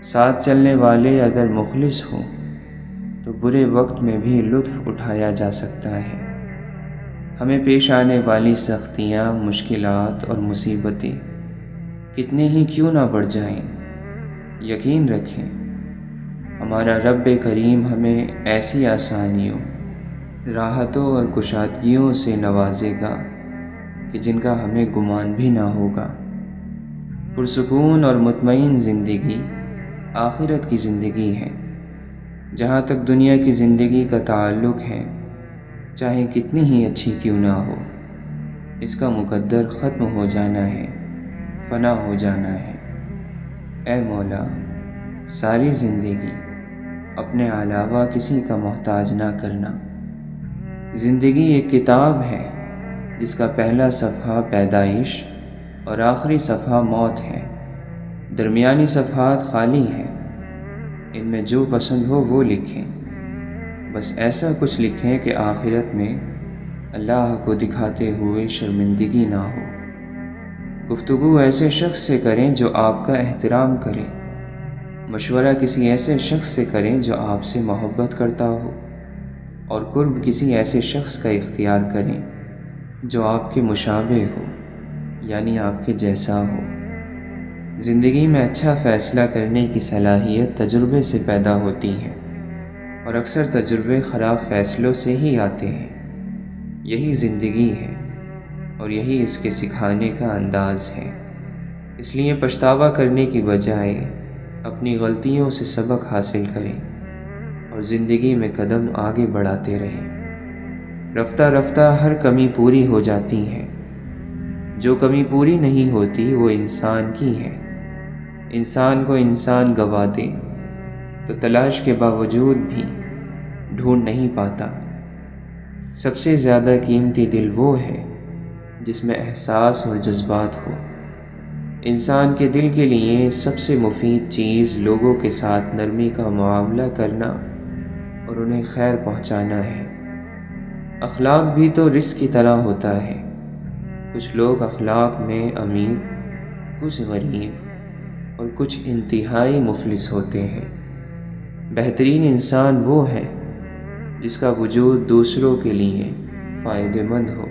ساتھ چلنے والے اگر مخلص ہوں تو برے وقت میں بھی لطف اٹھایا جا سکتا ہے۔ ہمیں پیش آنے والی سختیاں، مشکلات اور مصیبتیں کتنی ہی کیوں نہ بڑھ جائیں، یقین رکھیں ہمارا رب کریم ہمیں ایسی آسانیوں، راحتوں اور کشادگیوں سے نوازے گا کہ جن کا ہمیں گمان بھی نہ ہوگا۔ پرسکون اور مطمئن زندگی آخرت کی زندگی ہے۔ جہاں تک دنیا کی زندگی کا تعلق ہے، چاہے کتنی ہی اچھی کیوں نہ ہو، اس کا مقدر ختم ہو جانا ہے، فنا ہو جانا ہے۔ اے مولا، ساری زندگی اپنے علاوہ کسی کا محتاج نہ کرنا۔ زندگی ایک کتاب ہے جس کا پہلا صفحہ پیدائش اور آخری صفحہ موت ہے۔ درمیانی صفحات خالی ہیں، ان میں جو پسند ہو وہ لکھیں۔ بس ایسا کچھ لکھیں کہ آخرت میں اللہ کو دکھاتے ہوئے شرمندگی نہ ہو۔ گفتگو ایسے شخص سے کریں جو آپ کا احترام کرے، مشورہ کسی ایسے شخص سے کریں جو آپ سے محبت کرتا ہو، اور قرب کسی ایسے شخص کا اختیار کریں جو آپ کے مشابہ ہو، یعنی آپ کے جیسا ہو۔ زندگی میں اچھا فیصلہ کرنے کی صلاحیت تجربے سے پیدا ہوتی ہے، اور اکثر تجربے خراب فیصلوں سے ہی آتے ہیں۔ یہی زندگی ہے اور یہی اس کے سکھانے کا انداز ہے۔ اس لیے پچھتاوا کرنے کی بجائے اپنی غلطیوں سے سبق حاصل کریں اور زندگی میں قدم آگے بڑھاتے رہیں۔ رفتہ رفتہ ہر کمی پوری ہو جاتی ہے۔ جو کمی پوری نہیں ہوتی وہ انسان کی ہے۔ انسان کو انسان گوا دے تو تلاش کے باوجود بھی ڈھونڈ نہیں پاتا۔ سب سے زیادہ قیمتی دل وہ ہے جس میں احساس اور جذبات ہو۔ انسان کے دل کے لیے سب سے مفید چیز لوگوں کے ساتھ نرمی کا معاملہ کرنا اور انہیں خیر پہنچانا ہے۔ اخلاق بھی تو رزق کی طرح ہوتا ہے۔ کچھ لوگ اخلاق میں امیر، کچھ غریب اور کچھ انتہائی مفلس ہوتے ہیں۔ بہترین انسان وہ ہے جس کا وجود دوسروں کے لیے فائدہ مند ہو۔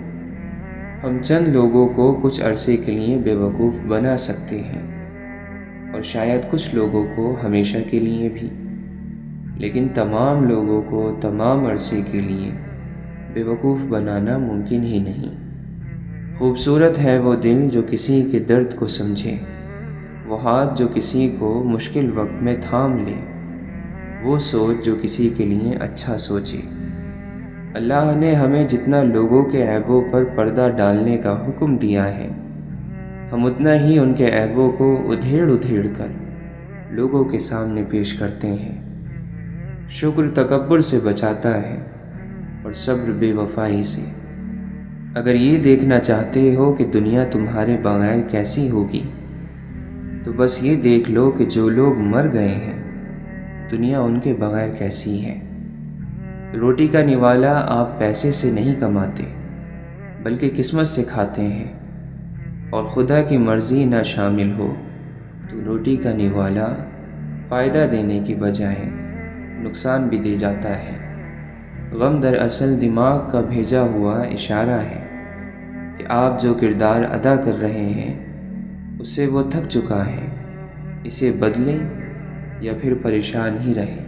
ہم چند لوگوں کو کچھ عرصے کے لیے بے وقوف بنا سکتے ہیں، اور شاید کچھ لوگوں کو ہمیشہ کے لیے بھی، لیکن تمام لوگوں کو تمام عرصے کے لیے بے وقوف بنانا ممکن ہی نہیں۔ خوبصورت ہے وہ دل جو کسی کے درد کو سمجھے، وہ ہاتھ جو کسی کو مشکل وقت میں تھام لے، وہ سوچ جو کسی کے لیے اچھا سوچے۔ اللہ نے ہمیں جتنا لوگوں کے عیبوں پر پردہ ڈالنے کا حکم دیا ہے، ہم اتنا ہی ان کے عیبوں کو ادھیڑ ادھیڑ کر لوگوں کے سامنے پیش کرتے ہیں۔ شکر تکبر سے بچاتا ہے اور صبر بے وفائی سے۔ اگر یہ دیکھنا چاہتے ہو کہ دنیا تمہارے بغیر کیسی ہوگی، تو بس یہ دیکھ لو کہ جو لوگ مر گئے ہیں، دنیا ان کے بغیر کیسی ہے۔ روٹی کا نوالا آپ پیسے سے نہیں کماتے، بلکہ قسمت سے کھاتے ہیں، اور خدا کی مرضی نہ شامل ہو تو روٹی کا نوالا فائدہ دینے کی بجائے نقصان بھی دے جاتا ہے۔ غم دراصل دماغ کا بھیجا ہوا اشارہ ہے کہ آپ جو کردار ادا کر رہے ہیں اس سے وہ تھک چکا ہے، اسے بدلیں یا پھر پریشان ہی رہیں۔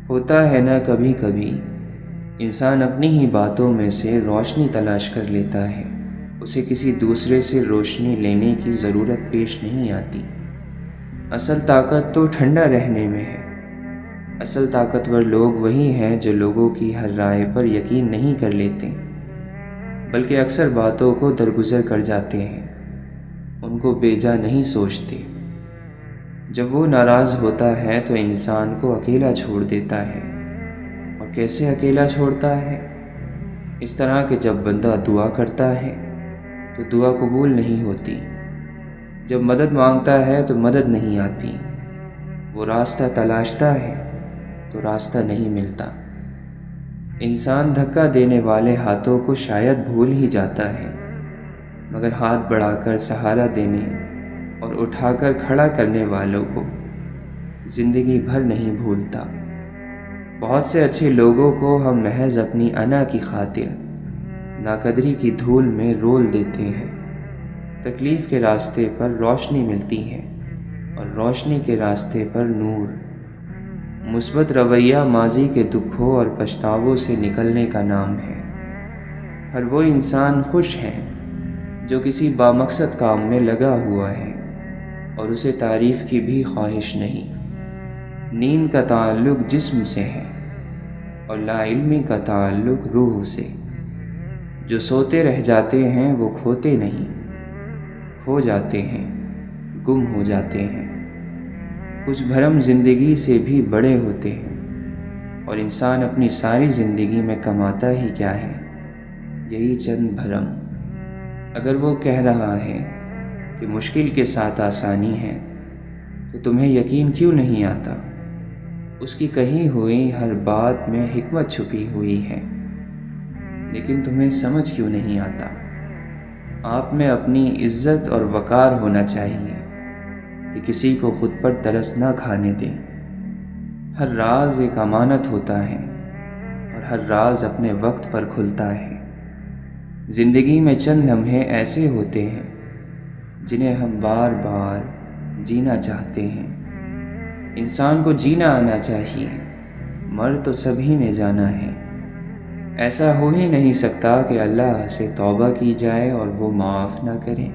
ہوتا ہے نا کبھی کبھی انسان اپنی ہی باتوں میں سے روشنی تلاش کر لیتا ہے، اسے کسی دوسرے سے روشنی لینے کی ضرورت پیش نہیں آتی۔ اصل طاقت تو ٹھنڈا رہنے میں ہے۔ اصل طاقتور لوگ وہی ہیں جو لوگوں کی ہر رائے پر یقین نہیں کر لیتے، بلکہ اکثر باتوں کو درگزر کر جاتے ہیں، ان کو بیجا نہیں سوچتے۔ جب وہ ناراض ہوتا ہے تو انسان کو اکیلا چھوڑ دیتا ہے، اور کیسے اکیلا چھوڑتا ہے؟ اس طرح کہ جب بندہ دعا کرتا ہے تو دعا قبول نہیں ہوتی، جب مدد مانگتا ہے تو مدد نہیں آتی، وہ راستہ تلاشتا ہے تو راستہ نہیں ملتا۔ انسان دھکا دینے والے ہاتھوں کو شاید بھول ہی جاتا ہے، مگر ہاتھ بڑھا کر سہارا دینے اور اٹھا کر کھڑا کرنے والوں کو زندگی بھر نہیں بھولتا۔ بہت سے اچھے لوگوں کو ہم محض اپنی انا کی خاطر ناقدری کی دھول میں رول دیتے ہیں۔ تکلیف کے راستے پر روشنی ملتی ہے اور روشنی کے راستے پر نور۔ مثبت رویہ ماضی کے دکھوں اور پچھتاووں سے نکلنے کا نام ہے۔ ہر وہ انسان خوش ہے جو کسی بامقصد کام میں لگا ہوا ہے اور اسے تعریف کی بھی خواہش نہیں۔ نیند کا تعلق جسم سے ہے اور لا علمی کا تعلق روح سے۔ جو سوتے رہ جاتے ہیں وہ کھوتے نہیں، کھو جاتے ہیں، گم ہو جاتے ہیں۔ کچھ بھرم زندگی سے بھی بڑے ہوتے ہیں، اور انسان اپنی ساری زندگی میں کماتا ہی کیا ہے؟ یہی چند بھرم۔ اگر وہ کہہ رہا ہے کہ مشکل کے ساتھ آسانی ہے تو تمہیں یقین کیوں نہیں آتا؟ اس کی کہی ہوئی ہر بات میں حکمت چھپی ہوئی ہے، لیکن تمہیں سمجھ کیوں نہیں آتا؟ آپ میں اپنی عزت اور وقار ہونا چاہیے کہ کسی کو خود پر ترس نہ کھانے دیں۔ ہر راز ایک امانت ہوتا ہے اور ہر راز اپنے وقت پر کھلتا ہے۔ زندگی میں چند لمحے ایسے ہوتے ہیں جنہیں ہم بار بار جینا چاہتے ہیں۔ انسان کو جینا آنا چاہیے، مر تو سبھی نے جانا ہے۔ ایسا ہو ہی نہیں سکتا کہ اللہ سے توبہ کی جائے اور وہ معاف نہ کرے۔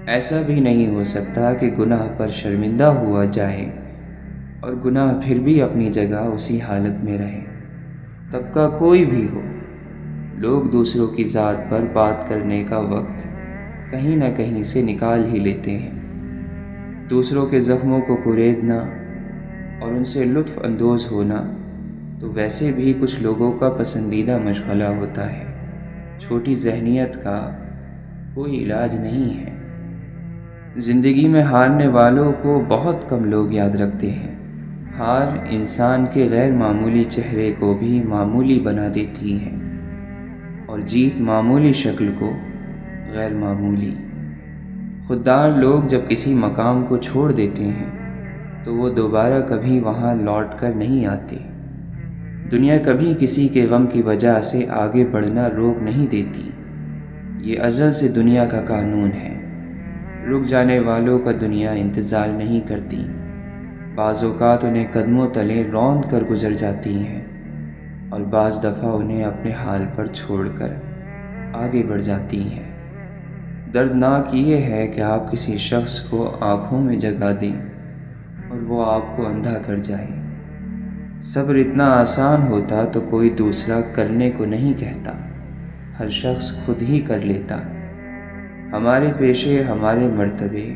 ایسا بھی نہیں ہو سکتا کہ گناہ پر شرمندہ ہوا جائے اور گناہ پھر بھی اپنی جگہ اسی حالت میں رہے۔ طبقہ کوئی بھی ہو، لوگ دوسروں کی ذات پر بات کرنے کا وقت کہیں نہ کہیں سے نکال ہی لیتے ہیں۔ دوسروں کے زخموں کو کریدنا اور ان سے لطف اندوز ہونا تو ویسے بھی کچھ لوگوں کا پسندیدہ مشغلہ ہوتا ہے۔ چھوٹی ذہنیت کا کوئی علاج نہیں ہے۔ زندگی میں ہارنے والوں کو بہت کم لوگ یاد رکھتے ہیں۔ ہار انسان کے غیر معمولی چہرے کو بھی معمولی بنا دیتی ہے اور جیت معمولی شکل کو غیر معمولی۔ خوددار لوگ جب کسی مقام کو چھوڑ دیتے ہیں تو وہ دوبارہ کبھی وہاں لوٹ کر نہیں آتے۔ دنیا کبھی کسی کے غم کی وجہ سے آگے بڑھنا روک نہیں دیتی۔ یہ ازل سے دنیا کا قانون ہے۔ رک جانے والوں کا دنیا انتظار نہیں کرتی۔ بعض اوقات انہیں قدموں تلے روند کر گزر جاتی ہیں اور بعض دفعہ انہیں اپنے حال پر چھوڑ کر آگے بڑھ جاتی ہیں۔ دردناک یہ ہے کہ آپ کسی شخص کو آنکھوں میں جگہ دیں اور وہ آپ کو اندھا کر جائے۔ صبر اتنا آسان ہوتا تو کوئی دوسرا کرنے کو نہیں کہتا، ہر شخص خود ہی کر لیتا۔ ہمارے پیشے، ہمارے مرتبے،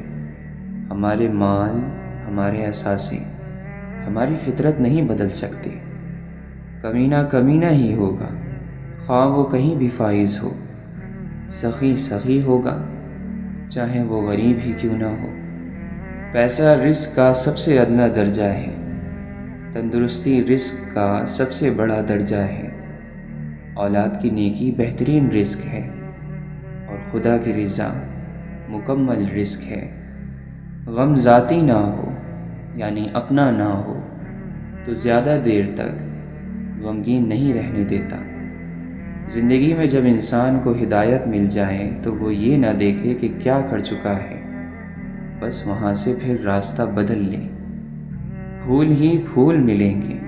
ہمارے مال، ہمارے اثاثے ہماری فطرت نہیں بدل سکتے۔ کمینہ کمینہ ہی ہوگا، خواہ وہ کہیں بھی فائز ہو۔ سخی سخی ہوگا، چاہے وہ غریب ہی کیوں نہ ہو۔ پیسہ رزق کا سب سے ادنیٰ درجہ ہے، تندرستی رزق کا سب سے بڑا درجہ ہے۔ اولاد کی نیکی بہترین رزق ہے اور خدا کی رضا مکمل رزق ہے۔ غم ذاتی نہ ہو، یعنی اپنا نہ ہو، تو زیادہ دیر تک غمگین نہیں رہنے دیتا۔ زندگی میں جب انسان کو ہدایت مل جائے تو وہ یہ نہ دیکھے کہ کیا کر چکا ہے، بس وہاں سے پھر راستہ بدل لے۔ پھول ہی پھول ملیں گے،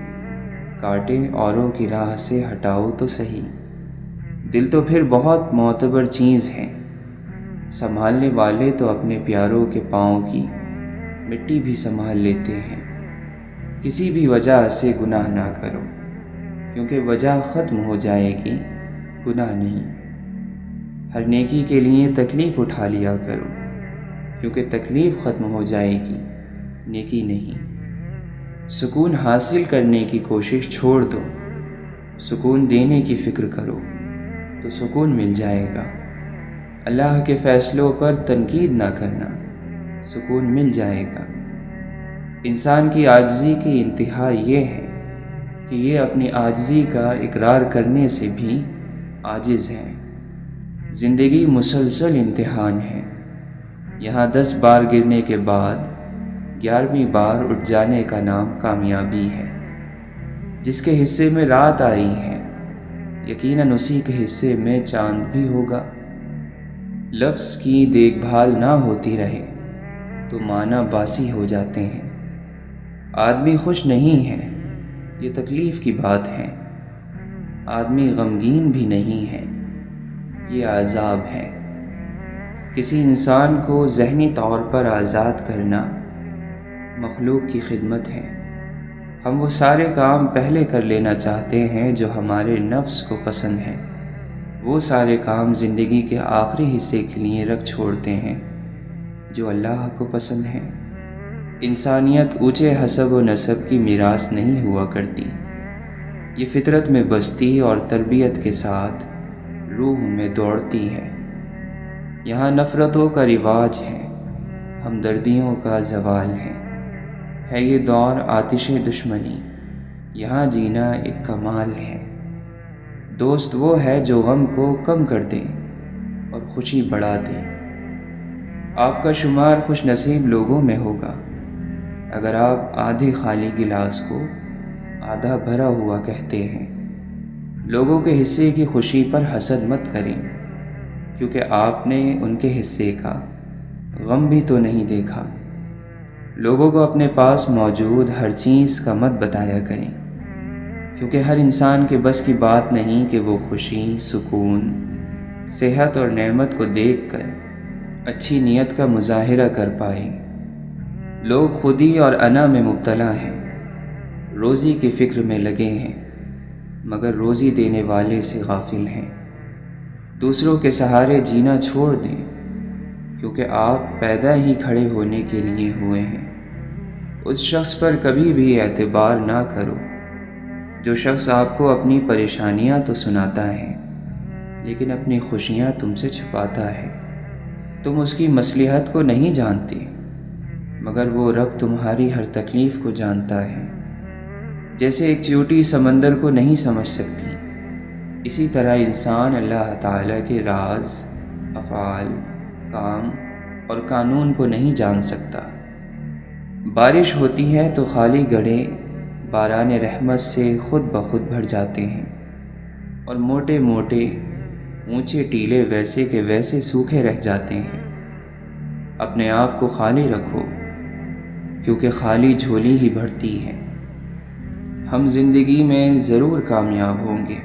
کانٹے اوروں کی راہ سے ہٹاؤ تو صحیح۔ دل تو پھر بہت معتبر چیز ہے، سنبھالنے والے تو اپنے پیاروں کے پاؤں کی مٹی بھی سنبھال لیتے ہیں۔ کسی بھی وجہ سے گناہ نہ کرو، کیونکہ وجہ ختم ہو جائے گی، گناہ نہیں۔ ہر نیکی کے لیے تکلیف اٹھا لیا کرو، کیونکہ تکلیف ختم ہو جائے گی، نیکی نہیں۔ سکون حاصل کرنے کی کوشش چھوڑ دو، سکون دینے کی فکر کرو تو سکون مل جائے گا۔ اللہ کے فیصلوں پر تنقید نہ کرنا، سکون مل جائے گا۔ انسان کی عاجزی کی انتہا یہ ہے کہ یہ اپنی عاجزی کا اقرار کرنے سے بھی عاجز ہے۔ زندگی مسلسل امتحان ہے، یہاں 10 بار گرنے کے بعد 11ویں بار اٹھ جانے کا نام کامیابی ہے۔ جس کے حصے میں رات آئی ہے یقیناً اسی کے حصے میں چاند بھی ہوگا۔ لفظ کی دیکھ بھال نہ ہوتی رہے تو معنی باسی ہو جاتے ہیں۔ آدمی خوش نہیں ہے، یہ تکلیف کی بات ہے۔ آدمی غمگین بھی نہیں ہے، یہ عذاب ہے۔ کسی انسان کو ذہنی طور پر آزاد کرنا مخلوق کی خدمت ہے۔ ہم وہ سارے کام پہلے کر لینا چاہتے ہیں جو ہمارے نفس کو پسند ہیں، وہ سارے کام زندگی کے آخری حصے کے لیے رکھ چھوڑتے ہیں جو اللہ کو پسند ہیں۔ انسانیت اونچے حسب و نسب کی میراث نہیں ہوا کرتی، یہ فطرت میں بستی اور تربیت کے ساتھ روح میں دوڑتی ہے۔ یہاں نفرتوں کا رواج ہے، ہمدردیوں کا زوال ہے یہ دور آتش دشمنی، یہاں جینا ایک کمال ہے۔ دوست وہ ہے جو غم کو کم کر دے اور خوشی بڑھا دے۔ آپ کا شمار خوش نصیب لوگوں میں ہوگا اگر آپ آدھے خالی گلاس کو آدھا بھرا ہوا کہتے ہیں۔ لوگوں کے حصے کی خوشی پر حسد مت کریں، کیونکہ آپ نے ان کے حصے کا غم بھی تو نہیں دیکھا۔ لوگوں کو اپنے پاس موجود ہر چیز کا مت بتایا کریں، کیونکہ ہر انسان کے بس کی بات نہیں کہ وہ خوشی، سکون، صحت اور نعمت کو دیکھ کر اچھی نیت کا مظاہرہ کر پائے۔ لوگ خودی اور انا میں مبتلا ہیں، روزی کی فکر میں لگے ہیں مگر روزی دینے والے سے غافل ہیں۔ دوسروں کے سہارے جینا چھوڑ دیں، کیونکہ آپ پیدا ہی کھڑے ہونے کے لیے ہوئے ہیں۔ اس شخص پر کبھی بھی اعتبار نہ کرو جو شخص آپ کو اپنی پریشانیاں تو سناتا ہے لیکن اپنی خوشیاں تم سے چھپاتا ہے۔ تم اس کی مصلحت کو نہیں جانتے مگر وہ رب تمہاری ہر تکلیف کو جانتا ہے۔ جیسے ایک چیوٹی سمندر کو نہیں سمجھ سکتی، اسی طرح انسان اللہ تعالیٰ کے راز، افعال، کام اور قانون کو نہیں جان سکتا۔ بارش ہوتی ہے تو خالی گڑھے باران رحمت سے خود بخود بھر جاتے ہیں اور موٹے موٹے اونچے ٹیلے ویسے کے ویسے سوکھے رہ جاتے ہیں۔ اپنے آپ کو خالی رکھو، کیونکہ خالی جھولی ہی بھرتی ہے۔ ہم زندگی میں ضرور کامیاب ہوں گے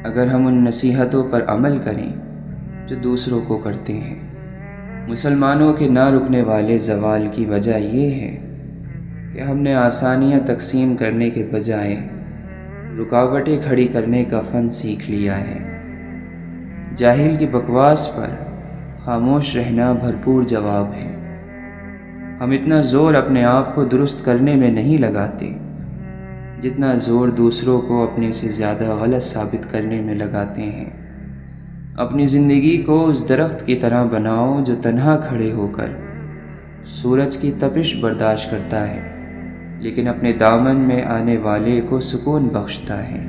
اگر ہم ان نصیحتوں پر عمل کریں جو دوسروں کو کرتے ہیں۔ مسلمانوں کے نہ رکنے والے زوال کی وجہ یہ ہے کہ ہم نے آسانیاں تقسیم کرنے کے بجائے رکاوٹیں کھڑی کرنے کا فن سیکھ لیا ہے۔ جاہل کی بکواس پر خاموش رہنا بھرپور جواب ہے۔ ہم اتنا زور اپنے آپ کو درست کرنے میں نہیں لگاتے جتنا زور دوسروں کو اپنے سے زیادہ غلط ثابت کرنے میں لگاتے ہیں۔ اپنی زندگی کو اس درخت کی طرح بناؤ جو تنہا کھڑے ہو کر سورج کی تپش برداشت کرتا ہے لیکن اپنے دامن میں آنے والے کو سکون بخشتا ہے۔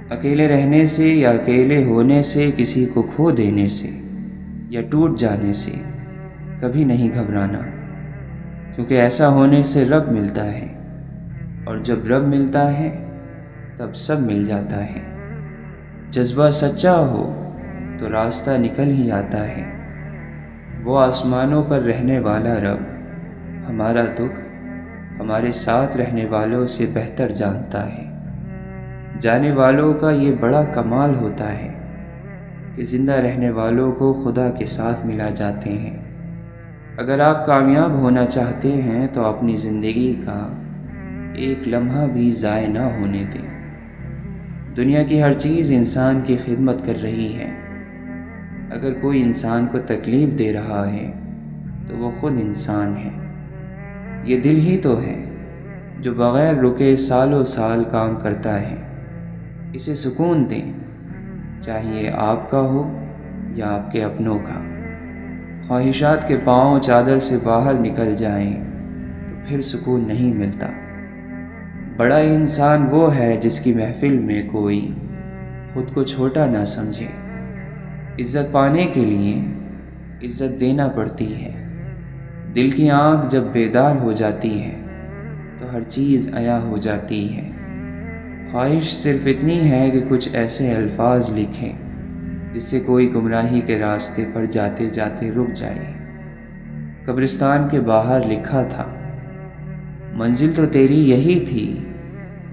اکیلے رہنے سے یا اکیلے ہونے سے، کسی کو کھو دینے سے یا ٹوٹ جانے سے کبھی نہیں گھبرانا، کیونکہ ایسا ہونے سے رب ملتا ہے، اور جب رب ملتا ہے تب سب مل جاتا ہے۔ جذبہ سچا ہو تو راستہ نکل ہی آتا ہے۔ وہ آسمانوں پر رہنے والا رب ہمارا دکھ ہمارے ساتھ رہنے والوں سے بہتر جانتا ہے۔ جانے والوں کا یہ بڑا کمال ہوتا ہے کہ زندہ رہنے والوں کو خدا کے ساتھ ملا جاتے ہیں۔ اگر آپ کامیاب ہونا چاہتے ہیں تو اپنی زندگی کا ایک لمحہ بھی ضائع نہ ہونے دیں۔ دنیا کی ہر چیز انسان کی خدمت کر رہی ہے۔ اگر کوئی انسان کو تکلیف دے رہا ہے تو وہ خود انسان ہے۔ یہ دل ہی تو ہے جو بغیر رکے سالوں سال کام کرتا ہے۔ اسے سکون دیں، چاہیے آپ کا ہو یا آپ کے اپنوں کا۔ خواہشات کے پاؤں چادر سے باہر نکل جائیں تو پھر سکون نہیں ملتا۔ بڑا انسان وہ ہے جس کی محفل میں کوئی خود کو چھوٹا نہ سمجھے۔ عزت پانے کے لیے عزت دینا پڑتی ہے، دل کی آنکھ جب بیدار ہو جاتی ہے تو ہر چیز عیاں ہو جاتی ہے۔ خواہش صرف اتنی ہے کہ کچھ ایسے الفاظ لکھیں جس سے کوئی گمراہی کے راستے پر جاتے جاتے رک جائے۔ قبرستان کے باہر لکھا تھا، منزل تو تیری یہی تھی،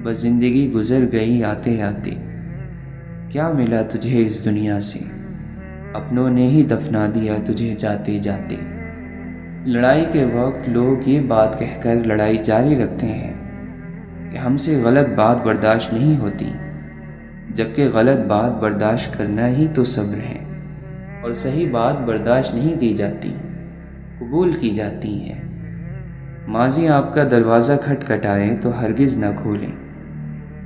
بس زندگی گزر گئی آتے آتے۔ کیا ملا تجھے اس دنیا سے، اپنوں نے ہی دفنا دیا تجھے جاتے جاتے۔ لڑائی کے وقت لوگ یہ بات کہہ کر لڑائی جاری رکھتے ہیں کہ ہم سے غلط بات برداشت نہیں ہوتی، جبکہ غلط بات برداشت کرنا ہی تو صبر ہے، اور صحیح بات برداشت نہیں کی جاتی، قبول کی جاتی ہے۔ ماضی آپ کا دروازہ کھٹکھٹائے تو ہرگز نہ کھولیں،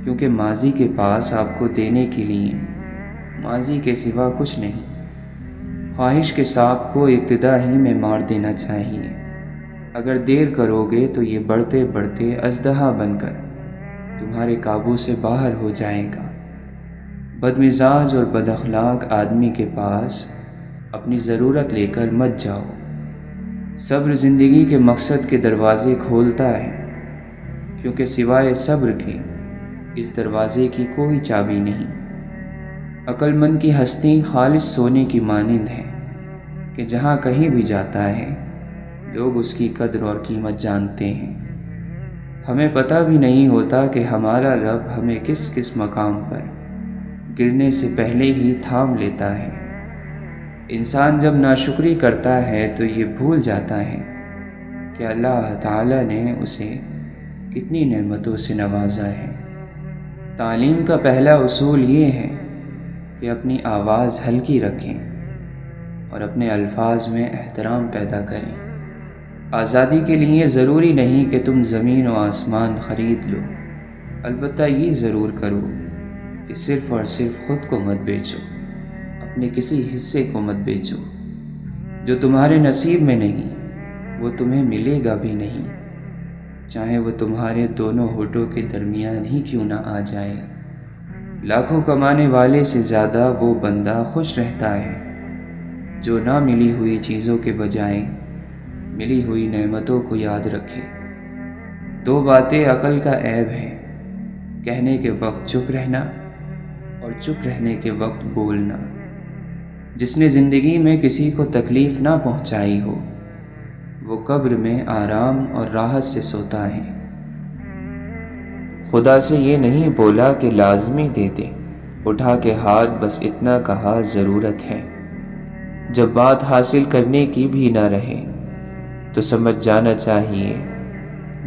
کیونکہ ماضی کے پاس آپ کو دینے کے لیے ماضی کے سوا کچھ نہیں۔ خواہش کے سانپ کو ابتدا ہی میں مار دینا چاہیے۔ اگر دیر کرو گے تو یہ بڑھتے بڑھتے اژدہا بن کر تمہارے قابو سے باہر ہو جائے گا۔ بدمزاج اور بد اخلاق آدمی کے پاس اپنی ضرورت لے کر مت جاؤ۔ صبر زندگی کے مقصد کے دروازے کھولتا ہے، کیونکہ سوائے صبر کے اس دروازے کی کوئی چابی نہیں۔ عقل مند کی ہستی خالص سونے کی مانند ہے کہ جہاں کہیں بھی جاتا ہے لوگ اس کی قدر اور قیمت جانتے ہیں۔ ہمیں پتہ بھی نہیں ہوتا کہ ہمارا رب ہمیں کس کس مقام پر گرنے سے پہلے ہی تھام لیتا ہے۔ انسان جب ناشکری کرتا ہے تو یہ بھول جاتا ہے کہ اللہ تعالیٰ نے اسے کتنی نعمتوں سے نوازا ہے۔ تعلیم کا پہلا اصول یہ ہے کہ اپنی آواز ہلکی رکھیں اور اپنے الفاظ میں احترام پیدا کریں۔ آزادی کے لیے ضروری نہیں کہ تم زمین و آسمان خرید لو، البتہ یہ ضرور کرو کہ صرف اور صرف خود کو مت بیچو، اپنے کسی حصے کو مت بیچو۔ جو تمہارے نصیب میں نہیں وہ تمہیں ملے گا بھی نہیں، چاہے وہ تمہارے دونوں ہونٹوں کے درمیان ہی کیوں نہ آ جائے۔ لاکھوں کمانے والے سے زیادہ وہ بندہ خوش رہتا ہے جو نہ ملی ہوئی چیزوں کے بجائے ملی ہوئی نعمتوں کو یاد رکھے۔ دو باتیں عقل کا عیب ہے، کہنے کے وقت چپ رہنا اور چپ رہنے کے وقت بولنا۔ جس نے زندگی میں کسی کو تکلیف نہ پہنچائی ہو وہ قبر میں آرام اور راحت سے سوتا ہے۔ خدا سے یہ نہیں بولا کہ لازمی دے دے، اٹھا کے ہاتھ بس اتنا کہا ضرورت ہے۔ جب بات حاصل کرنے کی بھی نہ رہے تو سمجھ جانا چاہیے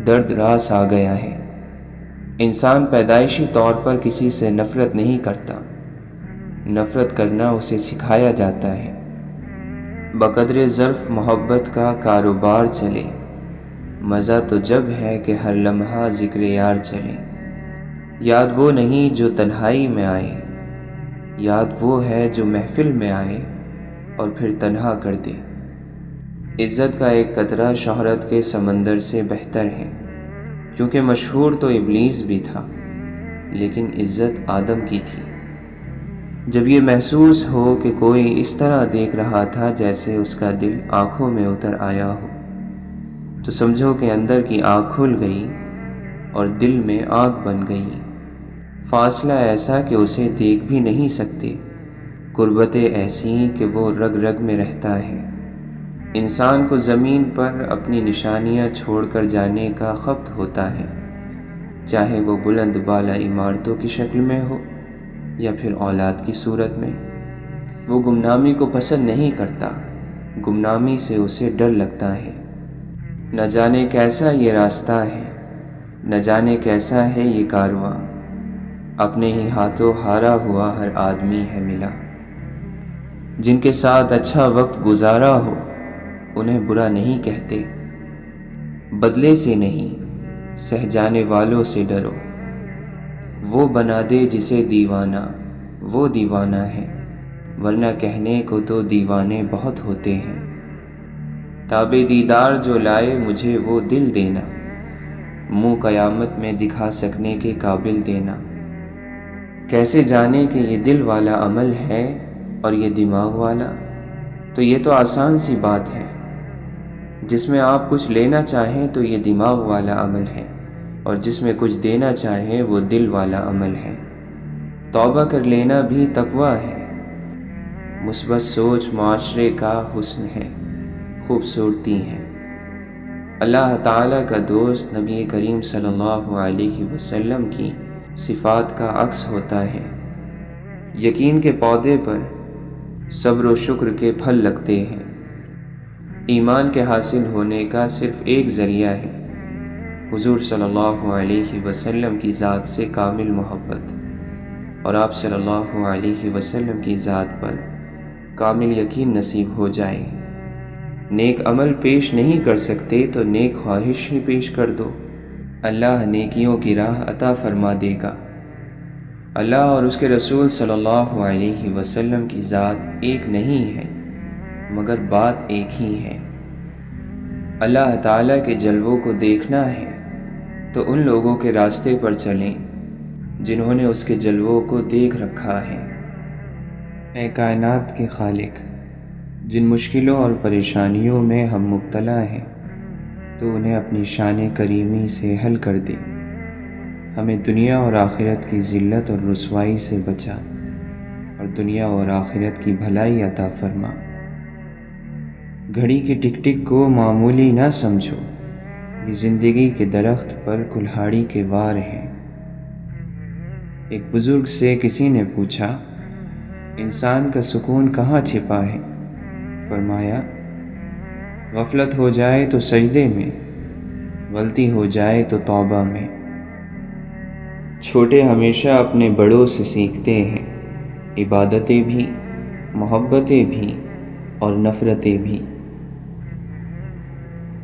درد راس آ گیا ہے۔ انسان پیدائشی طور پر کسی سے نفرت نہیں کرتا، نفرت کرنا اسے سکھایا جاتا ہے۔ بقدر ظرف محبت کا کاروبار چلے، مزہ تو جب ہے کہ ہر لمحہ ذکر یار چلے۔ یاد وہ نہیں جو تنہائی میں آئے، یاد وہ ہے جو محفل میں آئے اور پھر تنہا کر دے۔ عزت کا ایک قطرہ شہرت کے سمندر سے بہتر ہے، کیونکہ مشہور تو ابلیس بھی تھا لیکن عزت آدم کی تھی۔ جب یہ محسوس ہو کہ کوئی اس طرح دیکھ رہا تھا جیسے اس کا دل آنکھوں میں اتر آیا ہو، تو سمجھو کہ اندر کی آنکھ کھل گئی اور دل میں آنکھ بن گئی۔ فاصلہ ایسا کہ اسے دیکھ بھی نہیں سکتے، قربتیں ایسی کہ وہ رگ رگ میں رہتا ہے۔ انسان کو زمین پر اپنی نشانیاں چھوڑ کر جانے کا خبط ہوتا ہے، چاہے وہ بلند بالا عمارتوں کی شکل میں ہو یا پھر اولاد کی صورت میں۔ وہ گمنامی کو پسند نہیں کرتا، گمنامی سے اسے ڈر لگتا ہے۔ نہ جانے کیسا یہ راستہ ہے، نہ جانے کیسا ہے یہ کارواں، اپنے ہی ہاتھوں ہارا ہوا ہر آدمی ہے ملا۔ جن کے ساتھ اچھا وقت گزارا ہو انہیں برا نہیں کہتے، بدلے سے نہیں سہ جانے والوں سے ڈرو۔ وہ بنا دے جسے دیوانہ وہ دیوانہ ہے، ورنہ کہنے کو تو دیوانے بہت ہوتے ہیں۔ تاب دیدار جو لائے مجھے وہ دل دینا، منہ قیامت میں دکھا سکنے کے قابل دینا۔ کیسے جانے کہ یہ دل والا عمل ہے اور یہ دماغ والا؟ تو یہ تو آسان سی بات ہے، جس میں آپ کچھ لینا چاہیں تو یہ دماغ والا عمل ہے، اور جس میں کچھ دینا چاہیں وہ دل والا عمل ہے۔ توبہ کر لینا بھی تقوی ہے۔ مثبت سوچ معاشرے کا حسن ہے، خوبصورتی ہے۔ اللہ تعالیٰ کا دوست نبی کریم صلی اللہ علیہ وسلم کی صفات کا عکس ہوتا ہے۔ یقین کے پودے پر صبر و شکر کے پھل لگتے ہیں۔ ایمان کے حاصل ہونے کا صرف ایک ذریعہ ہے، حضور صلی اللہ علیہ وسلم کی ذات سے کامل محبت، اور آپ صلی اللہ علیہ وسلم کی ذات پر کامل یقین نصیب ہو جائے۔ نیک عمل پیش نہیں کر سکتے تو نیک خواہش ہی پیش کر دو، اللہ نیکیوں کی راہ عطا فرما دے گا۔ اللہ اور اس کے رسول صلی اللہ علیہ وسلم کی ذات ایک نہیں ہے، مگر بات ایک ہی ہے۔ اللہ تعالیٰ کے جلووں کو دیکھنا ہے تو ان لوگوں کے راستے پر چلیں جنہوں نے اس کے جلووں کو دیکھ رکھا ہے۔ اے کائنات کے خالق، جن مشکلوں اور پریشانیوں میں ہم مبتلا ہیں تو انہیں اپنی شان کریمی سے حل کر دے۔ ہمیں دنیا اور آخرت کی ذلت اور رسوائی سے بچا، اور دنیا اور آخرت کی بھلائی عطا فرما۔ گھڑی کی ٹک ٹک کو معمولی نہ سمجھو، یہ زندگی کے درخت پر کلہاڑی کے وار ہیں۔ ایک بزرگ سے کسی نے پوچھا، انسان کا سکون کہاں چھپا ہے؟ فرمایا، غفلت ہو جائے تو سجدے میں، غلطی ہو جائے تو توبہ میں۔ چھوٹے ہمیشہ اپنے بڑوں سے سیکھتے ہیں، عبادتیں بھی، محبتیں بھی اور نفرتیں بھی۔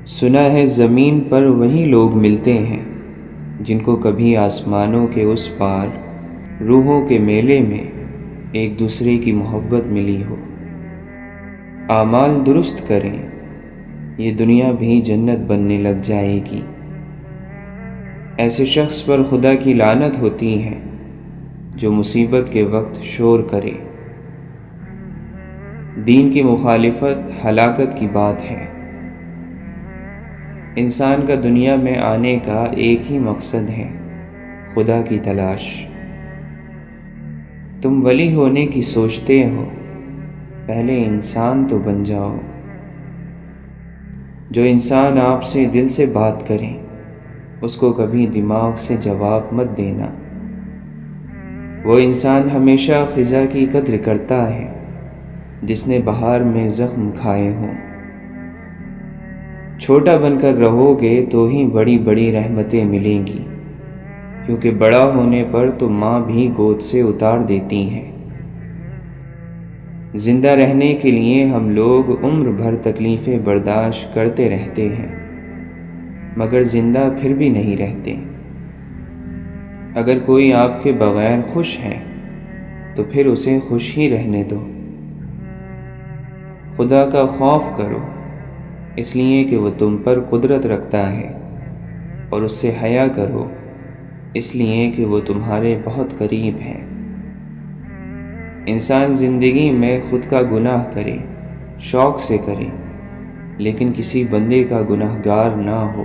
سنا ہے زمین پر وہی لوگ ملتے ہیں جن کو کبھی آسمانوں کے اس پار روحوں کے میلے میں ایک دوسرے کی محبت ملی ہو۔ اعمال درست کریں، یہ دنیا بھی جنت بننے لگ جائے گی۔ ایسے شخص پر خدا کی لعنت ہوتی ہے جو مصیبت کے وقت شور کرے۔ دین کی مخالفت ہلاکت کی بات ہے۔ انسان کا دنیا میں آنے کا ایک ہی مقصد ہے، خدا کی تلاش۔ تم ولی ہونے کی سوچتے ہو، پہلے انسان تو بن جاؤ۔ جو انسان آپ سے دل سے بات کرے اس کو کبھی دماغ سے جواب مت دینا۔ وہ انسان ہمیشہ خزاں کی قدر کرتا ہے جس نے بہار میں زخم کھائے ہوں۔ چھوٹا بن کر رہو گے تو ہی بڑی بڑی رحمتیں ملیں گی، کیونکہ بڑا ہونے پر تو ماں بھی گود سے اتار دیتی ہیں۔ زندہ رہنے کے لیے ہم لوگ عمر بھر تکلیفیں برداشت کرتے رہتے ہیں، مگر زندہ پھر بھی نہیں رہتے۔ اگر کوئی آپ کے بغیر خوش ہے تو پھر اسے خوش ہی رہنے دو۔ خدا کا خوف کرو، اس لیے کہ وہ تم پر قدرت رکھتا ہے، اور اس سے حیا کرو، اس لیے کہ وہ تمہارے بہت قریب ہے۔ انسان زندگی میں خود کا گناہ کرے، شوق سے کرے، لیکن کسی بندے کا گناہ گار نہ ہو۔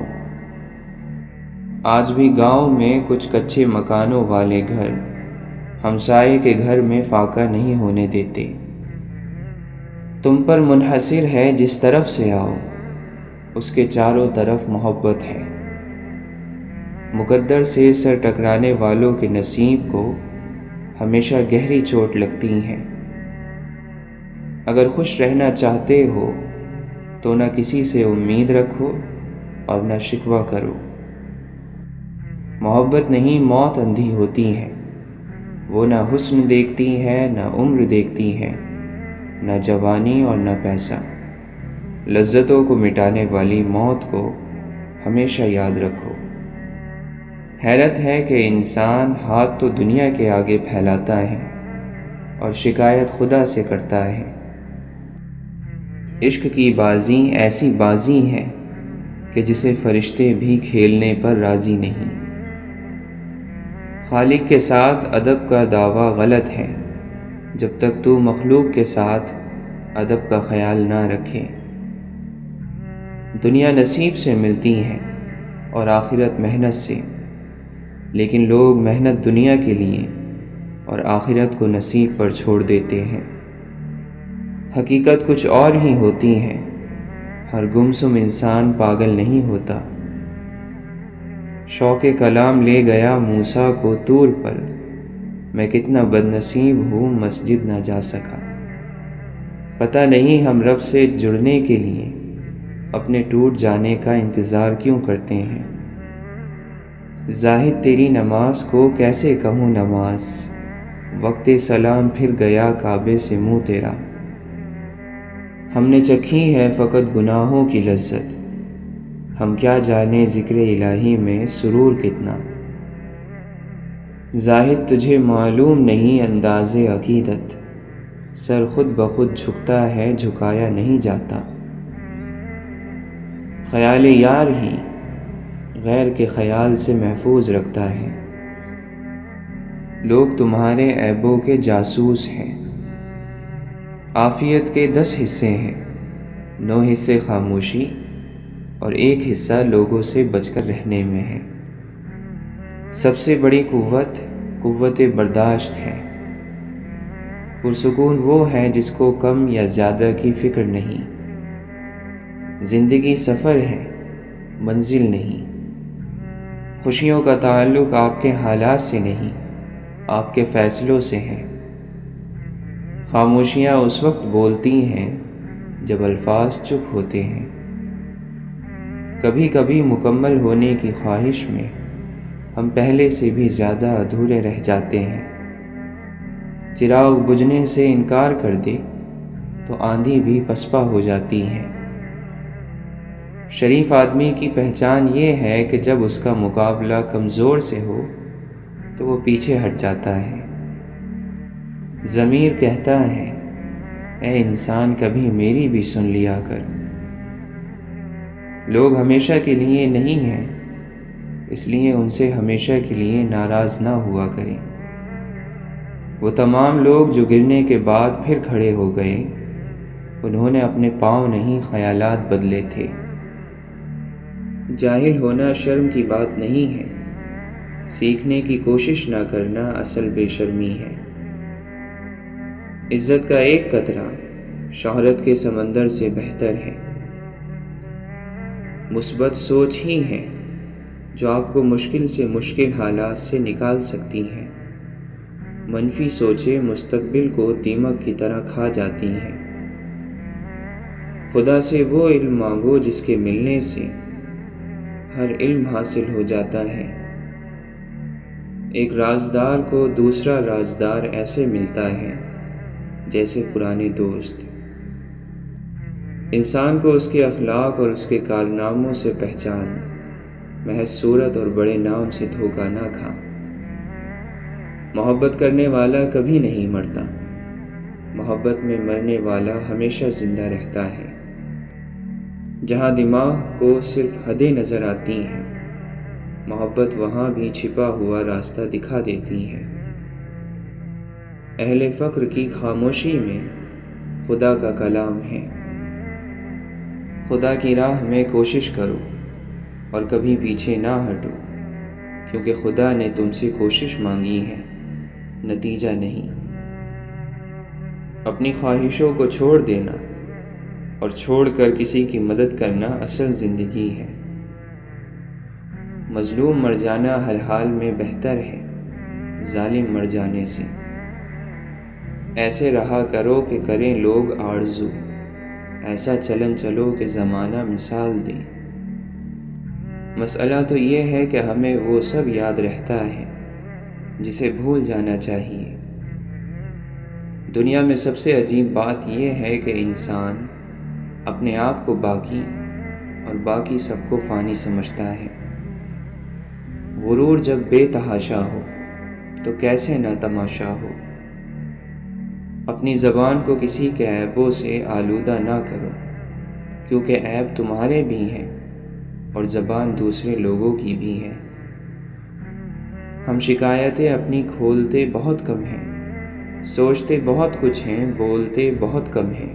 آج بھی گاؤں میں کچھ کچے مکانوں والے گھر ہمسائے کے گھر میں فاقہ نہیں ہونے دیتے۔ تم پر منحصر ہے جس طرف سے آؤ، اس کے چاروں طرف محبت ہے۔ مقدر سے سر ٹکرانے والوں کے نصیب کو ہمیشہ گہری چوٹ لگتی ہے۔ اگر خوش رہنا چاہتے ہو تو نہ کسی سے امید رکھو اور نہ شکوہ کرو۔ محبت نہیں، موت اندھی ہوتی ہے، وہ نہ حسن دیکھتی ہے، نہ عمر دیکھتی ہے، نہ جوانی اور نہ پیسہ۔ لذتوں کو مٹانے والی موت کو ہمیشہ یاد رکھو۔ حیرت ہے کہ انسان ہاتھ تو دنیا کے آگے پھیلاتا ہے اور شکایت خدا سے کرتا ہے۔ عشق کی بازی ایسی بازی ہے کہ جسے فرشتے بھی کھیلنے پر راضی نہیں۔ خالق کے ساتھ ادب کا دعویٰ غلط ہے جب تک تو مخلوق کے ساتھ ادب کا خیال نہ رکھے۔ دنیا نصیب سے ملتی ہے اور آخرت محنت سے، لیکن لوگ محنت دنیا کے لیے اور آخرت کو نصیب پر چھوڑ دیتے ہیں۔ حقیقت کچھ اور ہی ہوتی ہے۔ ہر گمسم انسان پاگل نہیں ہوتا۔ شوق کلام لے گیا موسیٰ کو طور پر، میں کتنا بد نصیب ہوں مسجد نہ جا سکا۔ پتہ نہیں ہم رب سے جڑنے کے لیے اپنے ٹوٹ جانے کا انتظار کیوں کرتے ہیں۔ زاہد تیری نماز کو کیسے کہوں نماز، وقت سلام پھر گیا کعبے سے منہ تیرا۔ ہم نے چکھی ہے فقط گناہوں کی لذت، ہم کیا جانے ذکر الہی میں سرور کتنا۔ زاہد تجھے معلوم نہیں انداز عقیدت، سر خود بخود جھکتا ہے جھکایا نہیں جاتا۔ خیال یار ہی غیر کے خیال سے محفوظ رکھتا ہے۔ لوگ تمہارے عیبوں کے جاسوس ہیں۔ عافیت کے 10 حصے ہیں، 9 حصے خاموشی اور 1 حصہ لوگوں سے بچ کر رہنے میں ہے۔ سب سے بڑی قوت برداشت ہے۔ پرسکون وہ ہے جس کو کم یا زیادہ کی فکر نہیں۔ زندگی سفر ہے، منزل نہیں۔ خوشیوں کا تعلق آپ کے حالات سے نہیں، آپ کے فیصلوں سے ہے۔ خاموشیاں اس وقت بولتی ہیں جب الفاظ چپ ہوتے ہیں۔ کبھی کبھی مکمل ہونے کی خواہش میں ہم پہلے سے بھی زیادہ ادھورے رہ جاتے ہیں۔ چراغ بجھنے سے انکار کر دے تو آندھی بھی پسپا ہو جاتی ہے۔ شریف آدمی کی پہچان یہ ہے کہ جب اس کا مقابلہ کمزور سے ہو تو وہ پیچھے ہٹ جاتا ہے۔ ضمیر کہتا ہے اے انسان کبھی میری بھی سن لیا کر۔ لوگ ہمیشہ کے لیے نہیں ہیں، اس لیے ان سے ہمیشہ کے لیے ناراض نہ ہوا کریں۔ وہ تمام لوگ جو گرنے کے بعد پھر کھڑے ہو گئے، انہوں نے اپنے پاؤں نہیں خیالات بدلے تھے۔ جاہل ہونا شرم کی بات نہیں ہے، سیکھنے کی کوشش نہ کرنا اصل بے شرمی ہے۔ عزت کا ایک قطرہ شہرت کے سمندر سے بہتر ہے۔ مثبت سوچ ہی ہے جو آپ کو مشکل سے مشکل حالات سے نکال سکتی ہے۔ منفی سوچیں مستقبل کو دیمک کی طرح کھا جاتی ہیں۔ خدا سے وہ علم مانگو جس کے ملنے سے ہر علم حاصل ہو جاتا ہے۔ ایک رازدار کو دوسرا رازدار ایسے ملتا ہے جیسے پرانے دوست۔ انسان کو اس کے اخلاق اور اس کے کارناموں سے پہچان، محض صورت اور بڑے نام سے دھوکہ نہ کھا۔ محبت کرنے والا کبھی نہیں مرتا، محبت میں مرنے والا ہمیشہ زندہ رہتا ہے۔ جہاں دماغ کو صرف حدیں نظر آتی ہیں، محبت وہاں بھی چھپا ہوا راستہ دکھا دیتی ہے۔ اہل فقر کی خاموشی میں خدا کا کلام ہے۔ خدا کی راہ میں کوشش کرو اور کبھی پیچھے نہ ہٹو، کیونکہ خدا نے تم سے کوشش مانگی ہے، نتیجہ نہیں۔ اپنی خواہشوں کو چھوڑ دینا اور چھوڑ کر کسی کی مدد کرنا اصل زندگی ہے۔ مظلوم مر جانا ہر حال میں بہتر ہے ظالم مر جانے سے۔ ایسے رہا کرو کہ کریں لوگ آرزو، ایسا چلن چلو کہ زمانہ مثال دے۔ مسئلہ تو یہ ہے کہ ہمیں وہ سب یاد رہتا ہے جسے بھول جانا چاہیے۔ دنیا میں سب سے عجیب بات یہ ہے کہ انسان اپنے آپ کو باقی اور باقی سب کو فانی سمجھتا ہے۔ غرور جب بے تحاشا ہو تو کیسے نہ تماشا ہو۔ اپنی زبان کو کسی کے عیبوں سے آلودہ نہ کرو، کیونکہ عیب تمہارے بھی ہیں اور زبان دوسرے لوگوں کی بھی ہے۔ ہم شکایتیں اپنی کھولتے بہت کم ہیں، سوچتے بہت کچھ ہیں، بولتے بہت کم ہیں۔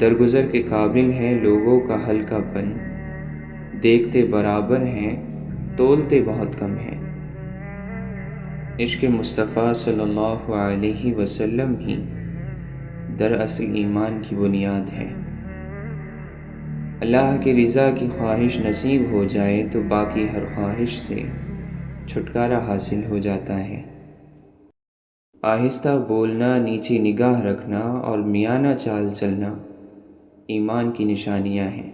درگزر کے قابل ہیں لوگوں کا ہلکا پن، دیکھتے برابر ہیں تولتے بہت کم ہیں۔ عشق مصطفیٰ صلی اللہ علیہ وسلم ہی دراصل ایمان کی بنیاد ہے۔ اللہ کی رضا کی خواہش نصیب ہو جائے تو باقی ہر خواہش سے چھٹکارا حاصل ہو جاتا ہے۔ آہستہ بولنا، نیچی نگاہ رکھنا اور میانہ چال چلنا ایمان کی نشانیاں ہیں۔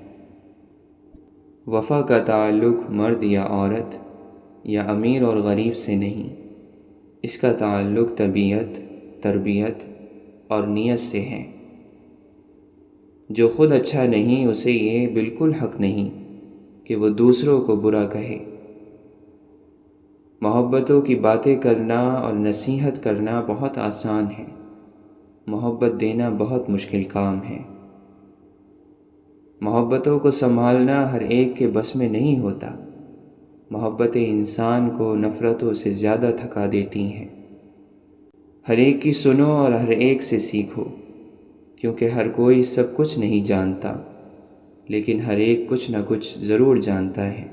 وفا کا تعلق مرد یا عورت یا امیر اور غریب سے نہیں، اس کا تعلق طبیعت، تربیت اور نیت سے ہے۔ جو خود اچھا نہیں اسے یہ بالکل حق نہیں کہ وہ دوسروں کو برا کہے۔ محبتوں کی باتیں کرنا اور نصیحت کرنا بہت آسان ہے، محبت دینا بہت مشکل کام ہے۔ محبتوں کو سنبھالنا ہر ایک کے بس میں نہیں ہوتا۔ محبتیں انسان کو نفرتوں سے زیادہ تھکا دیتی ہیں۔ ہر ایک کی سنو اور ہر ایک سے سیکھو، کیونکہ ہر کوئی سب کچھ نہیں جانتا، لیکن ہر ایک کچھ نہ کچھ ضرور جانتا ہے۔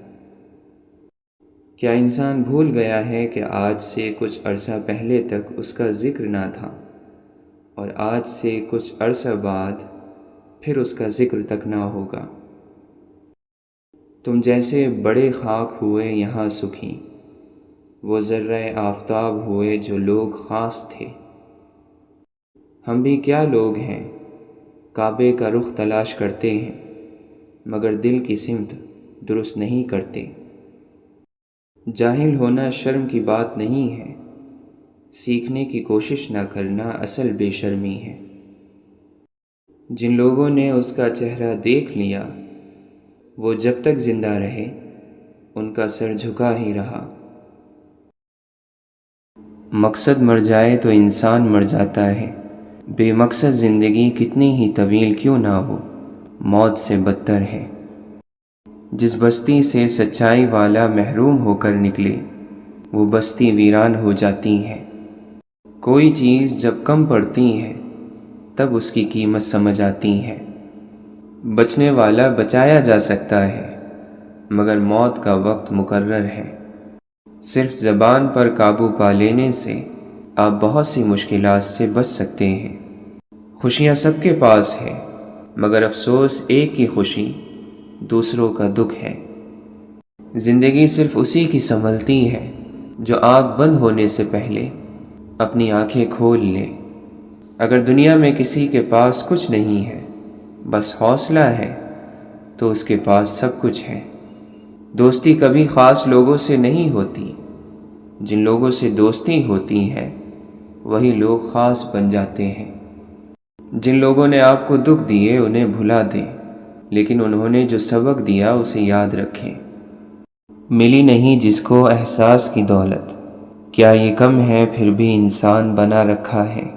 کیا انسان بھول گیا ہے کہ آج سے کچھ عرصہ پہلے تک اس کا ذکر نہ تھا، اور آج سے کچھ عرصہ بعد پھر اس کا ذکر تک نہ ہوگا؟ تم جیسے بڑے خاک ہوئے یہاں سکھی، وہ ذرہ آفتاب ہوئے جو لوگ خاص تھے۔ ہم بھی کیا لوگ ہیں، کعبے کا رخ تلاش کرتے ہیں مگر دل کی سمت درست نہیں کرتے۔ جاہل ہونا شرم کی بات نہیں ہے، سیکھنے کی کوشش نہ کرنا اصل بے شرمی ہے۔ جن لوگوں نے اس کا چہرہ دیکھ لیا وہ جب تک زندہ رہے ان کا سر جھکا ہی رہا۔ مقصد مر جائے تو انسان مر جاتا ہے، بے مقصد زندگی کتنی ہی طویل کیوں نہ ہو موت سے بدتر ہے۔ جس بستی سے سچائی والا محروم ہو کر نکلے وہ بستی ویران ہو جاتی ہے۔ کوئی چیز جب کم پڑتی ہے تب اس کی قیمت سمجھ آتی ہے۔ بچنے والا بچایا جا سکتا ہے مگر موت کا وقت مقرر ہے۔ صرف زبان پر قابو پا لینے سے آپ بہت سی مشکلات سے بچ سکتے ہیں۔ خوشیاں سب کے پاس ہے مگر افسوس ایک کی خوشی دوسروں کا دکھ ہے۔ زندگی صرف اسی کی سنبھلتی ہے جو آنکھ بند ہونے سے پہلے اپنی آنکھیں کھول لے۔ اگر دنیا میں کسی کے پاس کچھ نہیں ہے، بس حوصلہ ہے، تو اس کے پاس سب کچھ ہے۔ دوستی کبھی خاص لوگوں سے نہیں ہوتی، جن لوگوں سے دوستی ہوتی ہے وہی لوگ خاص بن جاتے ہیں۔ جن لوگوں نے آپ کو دکھ دیے انہیں بھلا دیں، لیکن انہوں نے جو سبق دیا اسے یاد رکھیں۔ ملی نہیں جس کو احساس کی دولت، کیا یہ کم ہے پھر بھی انسان بنا رکھا ہے۔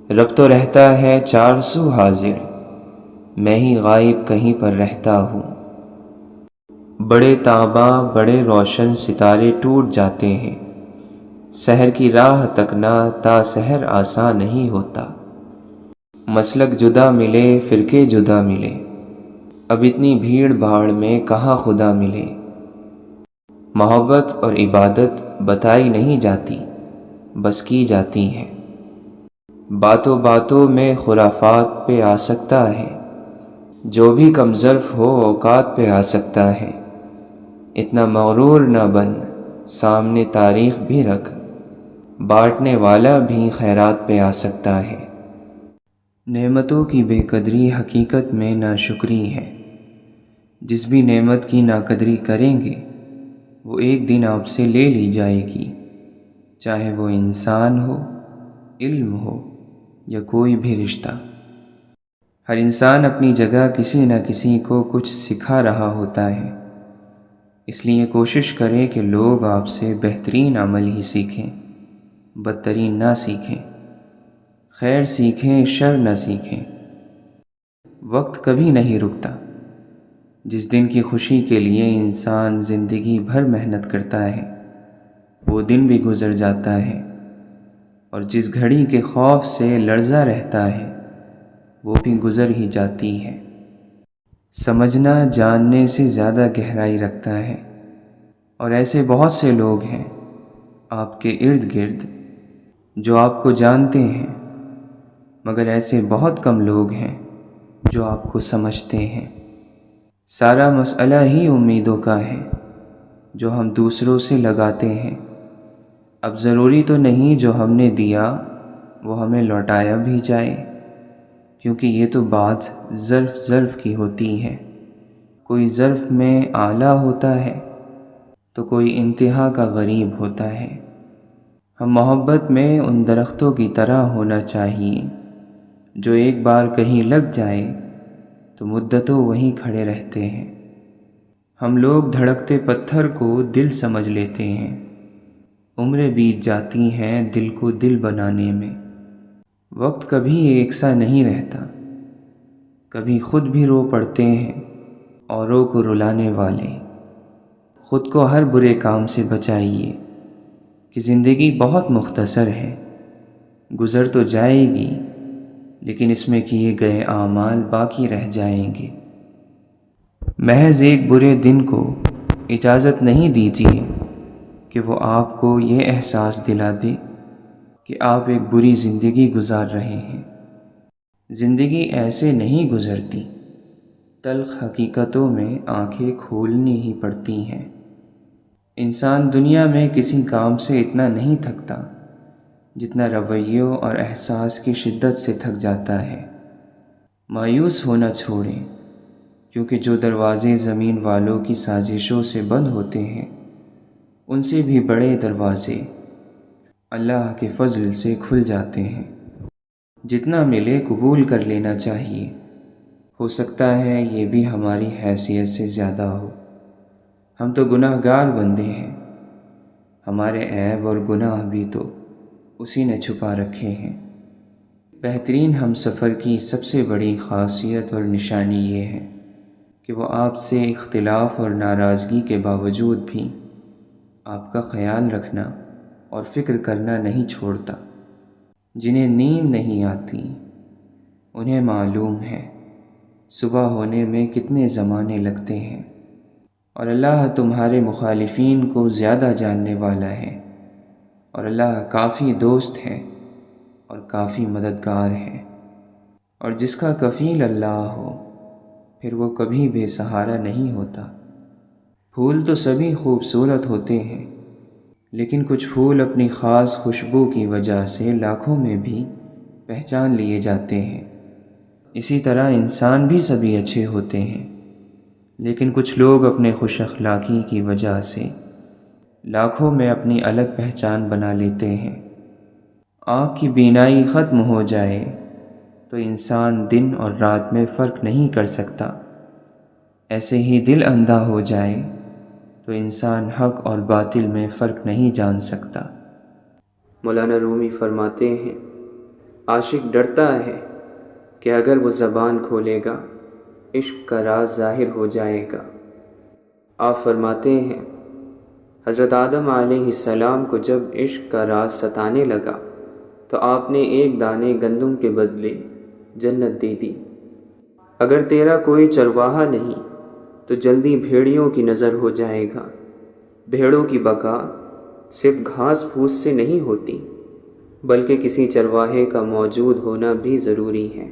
رب تو رہتا ہے چار سو حاضر، میں ہی غائب کہیں پر رہتا ہوں۔ بڑے تاباں بڑے روشن ستارے ٹوٹ جاتے ہیں، سحر کی راہ تکنا تا سحر آسان نہیں ہوتا۔ مسلک جدا ملے فرقے جدا ملے، اب اتنی بھیڑ بھاڑ میں کہاں خدا ملے۔ محبت اور عبادت بتائی نہیں جاتی، بس کی جاتی ہے۔ باتوں باتوں میں خرافات پہ آ سکتا ہے، جو بھی کم ظرف ہو اوقات پہ آ سکتا ہے۔ اتنا مغرور نہ بن، سامنے تاریخ بھی رکھ، بانٹنے والا بھی خیرات پہ آ سکتا ہے۔ نعمتوں کی بے قدری حقیقت میں ناشکری ہے۔ جس بھی نعمت کی ناقدری کریں گے وہ ایک دن آپ سے لے لی جائے گی، چاہے وہ انسان ہو، علم ہو یا کوئی بھی رشتہ۔ ہر انسان اپنی جگہ کسی نہ کسی کو کچھ سکھا رہا ہوتا ہے، اس لیے کوشش کریں کہ لوگ آپ سے بہترین عمل ہی سیکھیں، بدترین نہ سیکھیں۔ خیر سیکھیں شر نہ سیکھیں۔ وقت کبھی نہیں رکتا۔ جس دن کی خوشی کے لیے انسان زندگی بھر محنت کرتا ہے وہ دن بھی گزر جاتا ہے، اور جس گھڑی کے خوف سے لرزا رہتا ہے وہ بھی گزر ہی جاتی ہے۔ سمجھنا جاننے سے زیادہ گہرائی رکھتا ہے، اور ایسے بہت سے لوگ ہیں آپ کے ارد گرد جو آپ کو جانتے ہیں، مگر ایسے بہت کم لوگ ہیں جو آپ کو سمجھتے ہیں۔ سارا مسئلہ ہی امیدوں کا ہے جو ہم دوسروں سے لگاتے ہیں۔ اب ضروری تو نہیں جو ہم نے دیا وہ ہمیں لوٹایا بھی جائے، کیونکہ یہ تو بات ظرف کی ہوتی ہے۔ کوئی ظرف میں اعلیٰ ہوتا ہے تو کوئی انتہا کا غریب ہوتا ہے۔ ہم محبت میں ان درختوں کی طرح ہونا چاہیے جو ایک بار کہیں لگ جائے تو مدتوں وہیں کھڑے رہتے ہیں۔ ہم لوگ دھڑکتے پتھر کو دل سمجھ لیتے ہیں، عمریں بیت جاتی ہیں دل کو دل بنانے میں۔ وقت کبھی یکساں نہیں رہتا، کبھی خود بھی رو پڑتے ہیں اوروں کو رلانے والے۔ خود کو ہر برے کام سے بچائیے کہ زندگی بہت مختصر ہے، گزر تو جائے گی لیکن اس میں کیے گئے اعمال باقی رہ جائیں گے۔ محض ایک برے دن کو اجازت نہیں دیجیے کہ وہ آپ کو یہ احساس دلا دے کہ آپ ایک بری زندگی گزار رہے ہیں۔ زندگی ایسے نہیں گزرتی، تلخ حقیقتوں میں آنکھیں کھولنی ہی پڑتی ہیں۔ انسان دنیا میں کسی کام سے اتنا نہیں تھکتا جتنا رویوں اور احساس کی شدت سے تھک جاتا ہے۔ مایوس ہونا چھوڑیں، کیونکہ جو دروازے زمین والوں کی سازشوں سے بند ہوتے ہیں ان سے بھی بڑے دروازے اللہ کے فضل سے کھل جاتے ہیں۔ جتنا ملے قبول کر لینا چاہیے، ہو سکتا ہے یہ بھی ہماری حیثیت سے زیادہ ہو۔ ہم تو گناہ گار بندے ہیں، ہمارے عیب اور گناہ بھی تو اسی نے چھپا رکھے ہیں۔ بہترین ہم سفر کی سب سے بڑی خاصیت اور نشانی یہ ہے کہ وہ آپ سے اختلاف اور ناراضگی کے باوجود بھی آپ کا خیال رکھنا اور فکر کرنا نہیں چھوڑتا۔ جنہیں نیند نہیں آتی انہیں معلوم ہے صبح ہونے میں کتنے زمانے لگتے ہیں، اور اللہ تمہارے مخالفین کو زیادہ جاننے والا ہے، اور اللہ کافی دوست ہے اور کافی مددگار ہے۔ اور جس کا کفیل اللہ ہو پھر وہ کبھی بے سہارا نہیں ہوتا۔ پھول تو سبھی خوبصورت ہوتے ہیں، لیکن کچھ پھول اپنی خاص خوشبو کی وجہ سے لاکھوں میں بھی پہچان لیے جاتے ہیں۔ اسی طرح انسان بھی سبھی اچھے ہوتے ہیں، لیکن کچھ لوگ اپنے خوش اخلاقی کی وجہ سے لاکھوں میں اپنی الگ پہچان بنا لیتے ہیں۔ آنکھ کی بینائی ختم ہو جائے تو انسان دن اور رات میں فرق نہیں کر سکتا، ایسے ہی دل اندھا ہو جائے تو انسان حق اور باطل میں فرق نہیں جان سکتا۔ مولانا رومی فرماتے ہیں، عاشق ڈرتا ہے کہ اگر وہ زبان کھولے گا عشق کا راز ظاہر ہو جائے گا۔ آپ فرماتے ہیں، حضرت آدم علیہ السلام کو جب عشق کا راز ستانے لگا تو آپ نے ایک دانے گندم کے بدلے جنت دے دی۔ اگر تیرا کوئی چرواہا نہیں تو جلدی بھیڑیوں کی نظر ہو جائے گا۔ بھیڑوں کی بقا صرف گھاس پھوس سے نہیں ہوتی، بلکہ کسی چرواہے کا موجود ہونا بھی ضروری ہے۔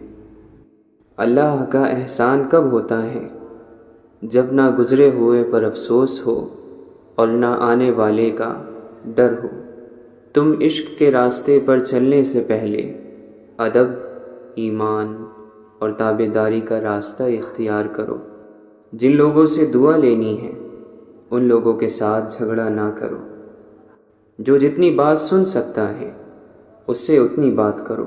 اللہ کا احسان کب ہوتا ہے؟ جب نہ گزرے ہوئے پر افسوس ہو اور نہ آنے والے کا ڈر ہو۔ تم عشق کے راستے پر چلنے سے پہلے ادب، ایمان اور تابعداری کا راستہ اختیار کرو۔ جن لوگوں سے دعا لینی ہے ان لوگوں کے ساتھ جھگڑا نہ کرو۔ جو جتنی بات سن سکتا ہے اس سے اتنی بات کرو۔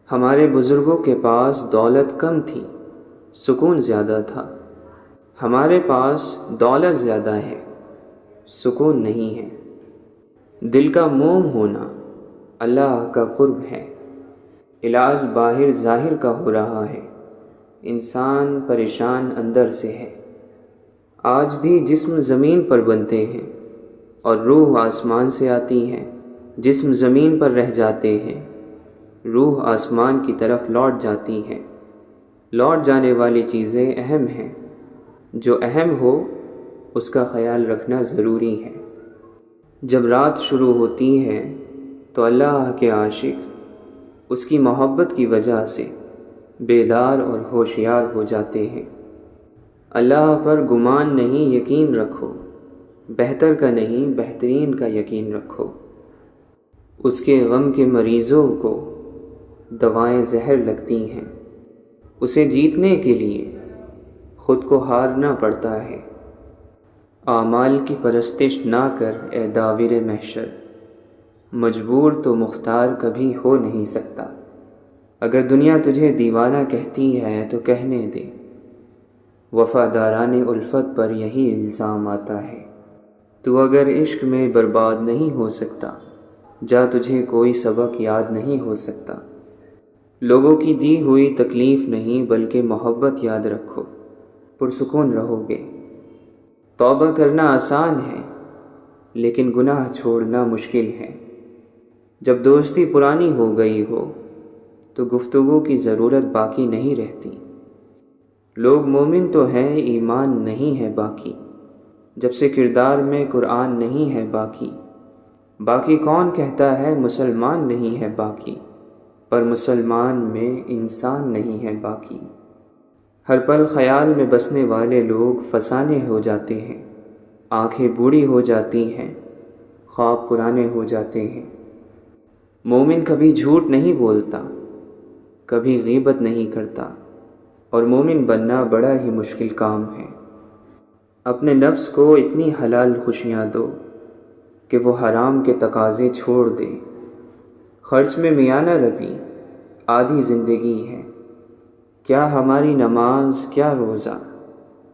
ہمارے بزرگوں کے پاس دولت کم تھی، سکون زیادہ تھا۔ ہمارے پاس دولت زیادہ ہے، سکون نہیں ہے۔ دل کا موم ہونا اللہ کا قرب ہے۔ علاج باہر ظاہر کا ہو رہا ہے، انسان پریشان اندر سے ہے۔ آج بھی جسم زمین پر بنتے ہیں اور روح آسمان سے آتی ہے۔ جسم زمین پر رہ جاتے ہیں روح آسمان کی طرف لوٹ جاتی ہے۔ لوٹ جانے والی چیزیں اہم ہیں، جو اہم ہو اس کا خیال رکھنا ضروری ہے۔ جب رات شروع ہوتی ہے تو اللہ کے عاشق اس کی محبت کی وجہ سے بیدار اور ہوشیار ہو جاتے ہیں۔ اللہ پر گمان نہیں، یقین رکھو، بہتر کا نہیں بہترین کا یقین رکھو۔ اس کے غم کے مریضوں کو دوائیں زہر لگتی ہیں، اسے جیتنے کے لیے خود کو ہارنا پڑتا ہے۔ اعمال کی پرستش نہ کر اے داور محشر، مجبور تو مختار کبھی ہو نہیں سکتا۔ اگر دنیا تجھے دیوانہ کہتی ہے تو کہنے دے، وفاداران الفت پر یہی الزام آتا ہے۔ تو اگر عشق میں برباد نہیں ہو سکتا، جا تجھے کوئی سبق یاد نہیں ہو سکتا۔ لوگوں کی دی ہوئی تکلیف نہیں بلکہ محبت یاد رکھو، پرسکون رہو گے۔ توبہ کرنا آسان ہے لیکن گناہ چھوڑنا مشکل ہے۔ جب دوستی پرانی ہو گئی ہو تو گفتگو کی ضرورت باقی نہیں رہتی۔ لوگ مومن تو ہیں، ایمان نہیں ہے باقی، جب سے کردار میں قرآن نہیں ہے باقی۔ باقی کون کہتا ہے مسلمان نہیں ہے باقی، پر مسلمان میں انسان نہیں ہے باقی۔ ہر پل خیال میں بسنے والے لوگ فسانے ہو جاتے ہیں، آنکھیں بوڑھی ہو جاتی ہیں، خواب پرانے ہو جاتے ہیں۔ مومن کبھی جھوٹ نہیں بولتا، کبھی غیبت نہیں کرتا، اور مومن بننا بڑا ہی مشکل کام ہے۔ اپنے نفس کو اتنی حلال خوشیاں دو کہ وہ حرام کے تقاضے چھوڑ دے۔ خرچ میں میانہ روی آدھی زندگی ہے، کیا ہماری نماز کیا روزہ،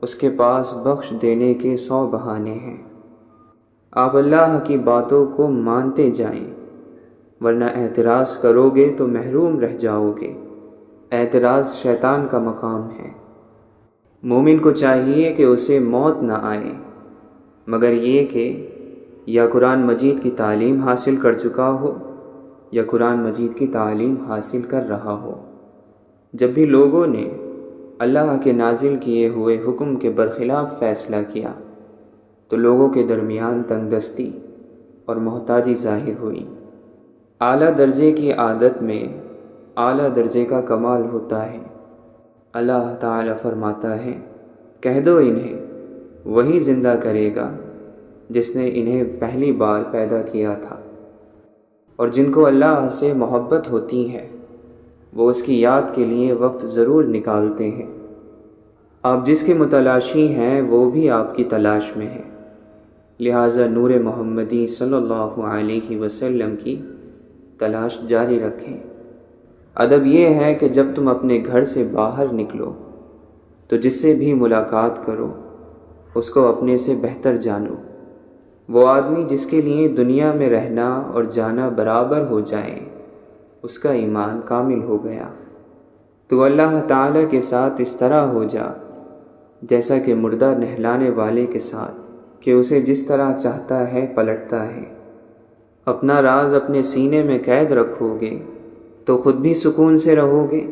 اس کے پاس بخش دینے کے 100 بہانے ہیں۔ آپ اللہ کی باتوں کو مانتے جائیں، ورنہ اعتراض کرو گے تو محروم رہ جاؤ گے۔ اعتراض شیطان کا مقام ہے۔ مومن کو چاہیے کہ اسے موت نہ آئے مگر یہ کہ یا قرآن مجید کی تعلیم حاصل کر چکا ہو یا قرآن مجید کی تعلیم حاصل کر رہا ہو۔ جب بھی لوگوں نے اللہ کے نازل کیے ہوئے حکم کے برخلاف فیصلہ کیا تو لوگوں کے درمیان تنگ دستی اور محتاجی ظاہر ہوئی۔ اعلیٰ درجے کی عادت میں اعلیٰ درجے کا کمال ہوتا ہے۔ اللہ تعالی فرماتا ہے، کہہ دو انہیں وہی زندہ کرے گا جس نے انہیں پہلی بار پیدا کیا تھا۔ اور جن کو اللہ سے محبت ہوتی ہے وہ اس کی یاد کے لیے وقت ضرور نکالتے ہیں۔ آپ جس کے متلاشی ہیں وہ بھی آپ کی تلاش میں ہے، لہٰذا نور محمدی صلی اللہ علیہ وسلم کی تلاش جاری رکھیں۔ ادب یہ ہے کہ جب تم اپنے گھر سے باہر نکلو تو جس سے بھی ملاقات کرو اس کو اپنے سے بہتر جانو۔ وہ آدمی جس کے لیے دنیا میں رہنا اور جانا برابر ہو جائیں، اس کا ایمان کامل ہو گیا۔ تو اللہ تعالیٰ کے ساتھ اس طرح ہو جا جیسا کہ مردہ نہلانے والے کے ساتھ، کہ اسے جس طرح چاہتا ہے پلٹتا ہے۔ اپنا راز اپنے سینے میں قید رکھو گے تو خود بھی سکون سے رہو گے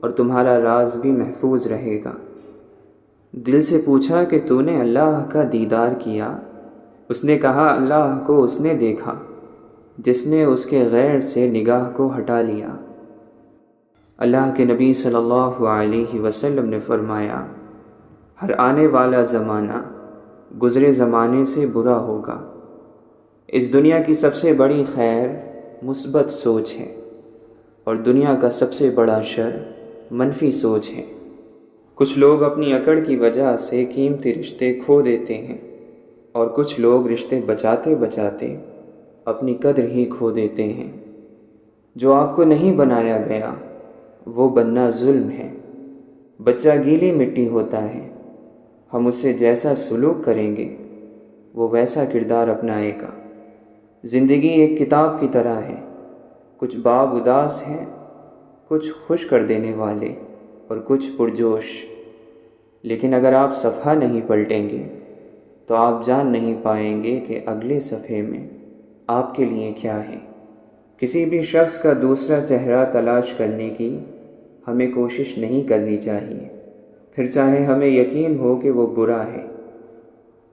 اور تمہارا راز بھی محفوظ رہے گا۔ دل سے پوچھا کہ تو نے اللہ کا دیدار کیا؟ اس نے کہا اللہ کو اس نے دیکھا جس نے اس کے غیر سے نگاہ کو ہٹا لیا۔ اللہ کے نبی صلی اللہ علیہ وسلم نے فرمایا، ہر آنے والا زمانہ گزرے زمانے سے برا ہوگا۔ اس دنیا کی سب سے بڑی خیر مثبت سوچ ہے اور دنیا کا سب سے بڑا شر منفی سوچ ہے۔ کچھ لوگ اپنی اکڑ کی وجہ سے قیمتی رشتے کھو دیتے ہیں اور کچھ لوگ رشتے بچاتے بچاتے اپنی قدر ہی کھو دیتے ہیں۔ جو آپ کو نہیں بنایا گیا وہ بننا ظلم ہے۔ بچہ گیلی مٹی ہوتا ہے، ہم اس سے جیسا سلوک کریں گے وہ ویسا کردار اپنائے گا۔ زندگی ایک کتاب کی طرح ہے، کچھ باب اداس ہیں، کچھ خوش کر دینے والے اور کچھ پرجوش، لیکن اگر آپ صفحہ نہیں پلٹیں گے تو آپ جان نہیں پائیں گے کہ اگلے صفحے میں آپ کے لیے کیا ہے۔ کسی بھی شخص کا دوسرا چہرہ تلاش کرنے کی ہمیں کوشش نہیں کرنی چاہیے، پھر چاہے ہمیں یقین ہو کہ وہ برا ہے۔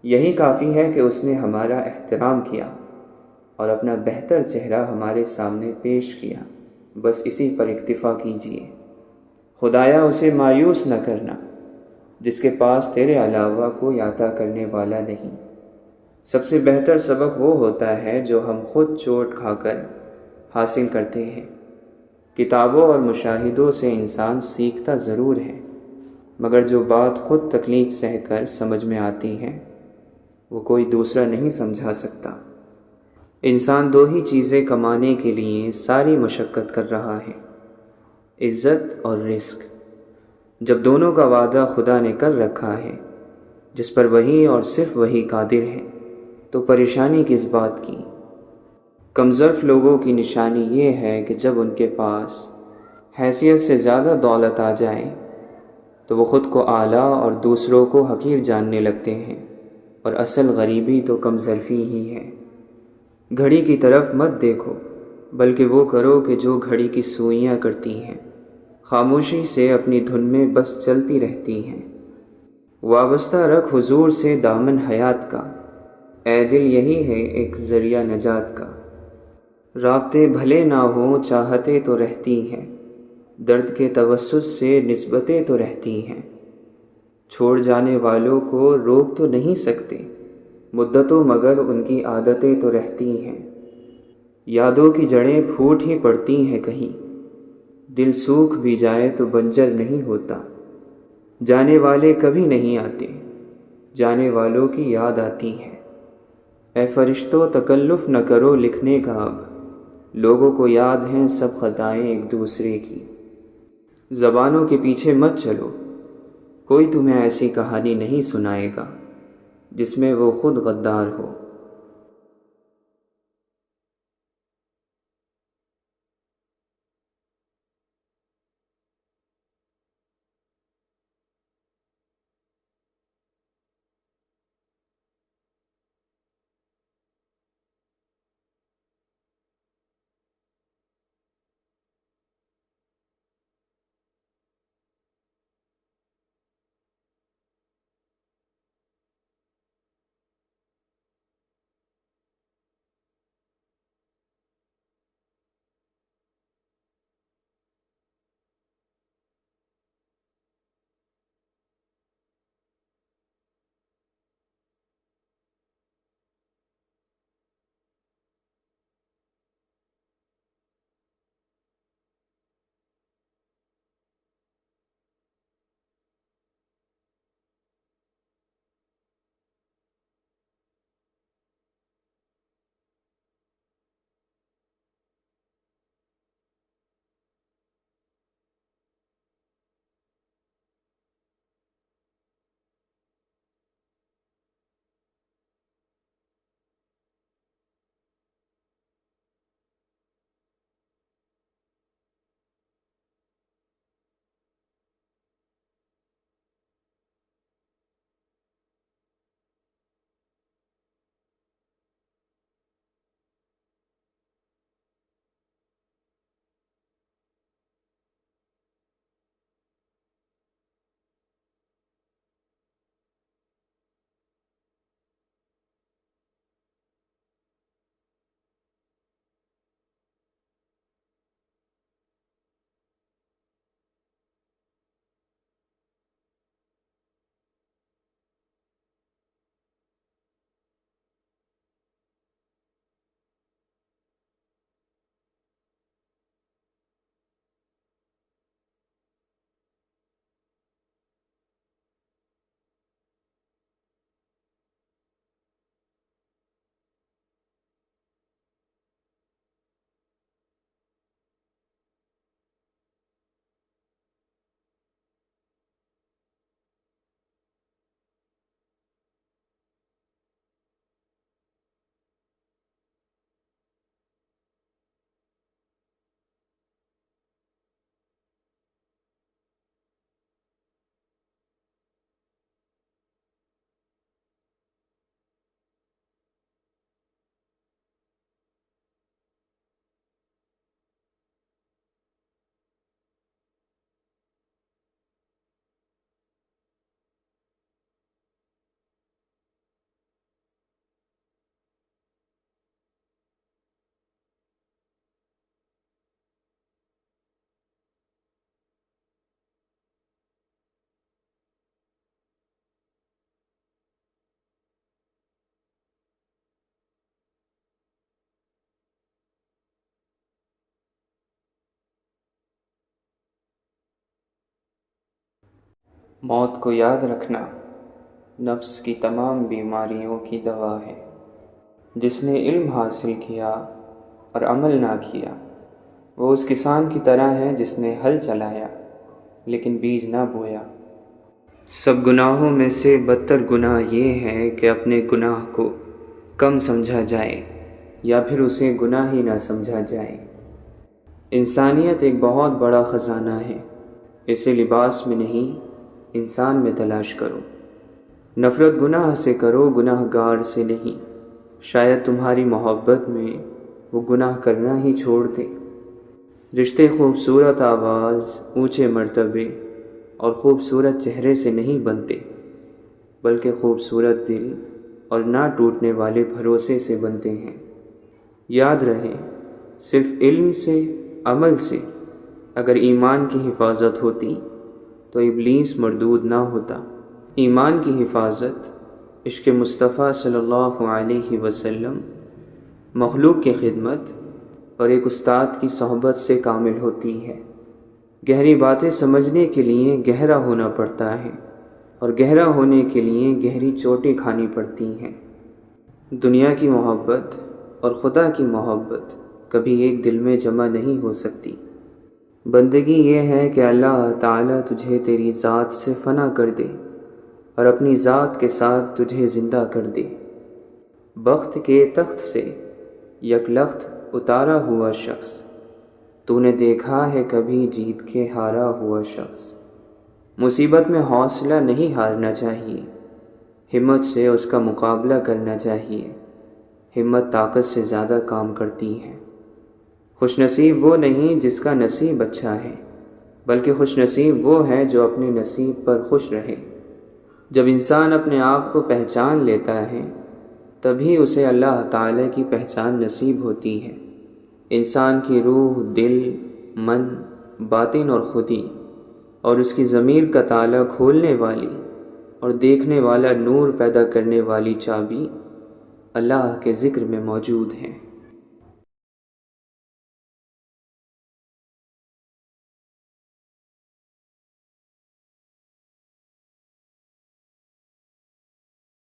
یہی کافی ہے کہ اس نے ہمارا احترام کیا اور اپنا بہتر چہرہ ہمارے سامنے پیش کیا، بس اسی پر اکتفا کیجیے۔ خدایا اسے مایوس نہ کرنا جس کے پاس تیرے علاوہ کوئی عطا کرنے والا نہیں۔ سب سے بہتر سبق وہ ہوتا ہے جو ہم خود چوٹ کھا کر حاصل کرتے ہیں۔ کتابوں اور مشاہدوں سے انسان سیکھتا ضرور ہے، مگر جو بات خود تکلیف سہ کر سمجھ میں آتی ہے وہ کوئی دوسرا نہیں سمجھا سکتا۔ انسان دو ہی چیزیں کمانے کے لیے ساری مشقت کر رہا ہے، عزت اور رزق۔ جب دونوں کا وعدہ خدا نے کر رکھا ہے جس پر وہی اور صرف وہی قادر ہے تو پریشانی کس بات کی؟ کمظرف لوگوں کی نشانی یہ ہے کہ جب ان کے پاس حیثیت سے زیادہ دولت آ جائے تو وہ خود کو اعلیٰ اور دوسروں کو حقیر جاننے لگتے ہیں، اور اصل غریبی تو کمظرفی ہی ہے۔ گھڑی کی طرف مت دیکھو، بلکہ وہ کرو کہ جو گھڑی کی سوئیاں کرتی ہیں، خاموشی سے اپنی دھن میں بس چلتی رہتی ہیں۔ وابستہ رکھ حضور سے دامن حیات کا، اے دل یہی ہے ایک ذریعہ نجات کا۔ رابطے بھلے نہ ہوں چاہتے تو رہتی ہیں، درد کے توسط سے نسبتیں تو رہتی ہیں۔ چھوڑ جانے والوں کو روک تو نہیں سکتے مدتوں، مگر ان کی عادتیں تو رہتی ہیں۔ یادوں کی جڑیں پھوٹ ہی پڑتی ہیں کہیں، دل سوکھ بھی جائے تو بنجر نہیں ہوتا۔ جانے والے کبھی نہیں آتے، جانے والوں کی یاد آتی ہے۔ اے فرشتوں تکلف نہ کرو لکھنے کا اب، لوگوں کو یاد ہیں سب خطائیں ایک دوسرے کی۔ زبانوں کے پیچھے مت چلو، کوئی تمہیں ایسی کہانی نہیں سنائے گا جس میں وہ خود غدار ہو۔ موت کو یاد رکھنا نفس کی تمام بیماریوں کی دوا ہے۔ جس نے علم حاصل کیا اور عمل نہ کیا وہ اس کسان کی طرح ہے جس نے ہل چلایا لیکن بیج نہ بویا۔ سب گناہوں میں سے بدتر گناہ یہ ہے کہ اپنے گناہ کو کم سمجھا جائے یا پھر اسے گناہ ہی نہ سمجھا جائے۔ انسانیت ایک بہت بڑا خزانہ ہے، اسے لباس میں نہیں انسان میں تلاش کرو۔ نفرت گناہ سے کرو، گناہ گار سے نہیں، شاید تمہاری محبت میں وہ گناہ کرنا ہی چھوڑ دے۔ رشتے خوبصورت آواز، اونچے مرتبے اور خوبصورت چہرے سے نہیں بنتے بلکہ خوبصورت دل اور نہ ٹوٹنے والے بھروسے سے بنتے ہیں۔ یاد رہے، صرف علم سے، عمل سے اگر ایمان کی حفاظت ہوتی تو ابلیس مردود نہ ہوتا۔ ایمان کی حفاظت عشق مصطفیٰ صلی اللہ علیہ وسلم، مخلوق کی خدمت اور ایک استاد کی صحبت سے کامل ہوتی ہے۔ گہری باتیں سمجھنے کے لیے گہرا ہونا پڑتا ہے اور گہرا ہونے کے لیے گہری چوٹیں کھانی پڑتی ہیں۔ دنیا کی محبت اور خدا کی محبت کبھی ایک دل میں جمع نہیں ہو سکتی۔ بندگی یہ ہے کہ اللہ تعالیٰ تجھے تیری ذات سے فنا کر دے اور اپنی ذات کے ساتھ تجھے زندہ کر دے۔ بخت کے تخت سے یک لخت اتارا ہوا شخص، تو نے دیکھا ہے کبھی جیت کے ہارا ہوا شخص۔ مصیبت میں حوصلہ نہیں ہارنا چاہیے، ہمت سے اس کا مقابلہ کرنا چاہیے۔ ہمت طاقت سے زیادہ کام کرتی ہے۔ خوش نصیب وہ نہیں جس کا نصیب اچھا ہے، بلکہ خوش نصیب وہ ہے جو اپنے نصیب پر خوش رہے۔ جب انسان اپنے آپ کو پہچان لیتا ہے تبھی اسے اللہ تعالیٰ کی پہچان نصیب ہوتی ہے۔ انسان کی روح، دل، من، باطن اور خودی اور اس کی ضمیر کا تالا کھولنے والی اور دیکھنے والا نور پیدا کرنے والی چابی اللہ کے ذکر میں موجود ہے۔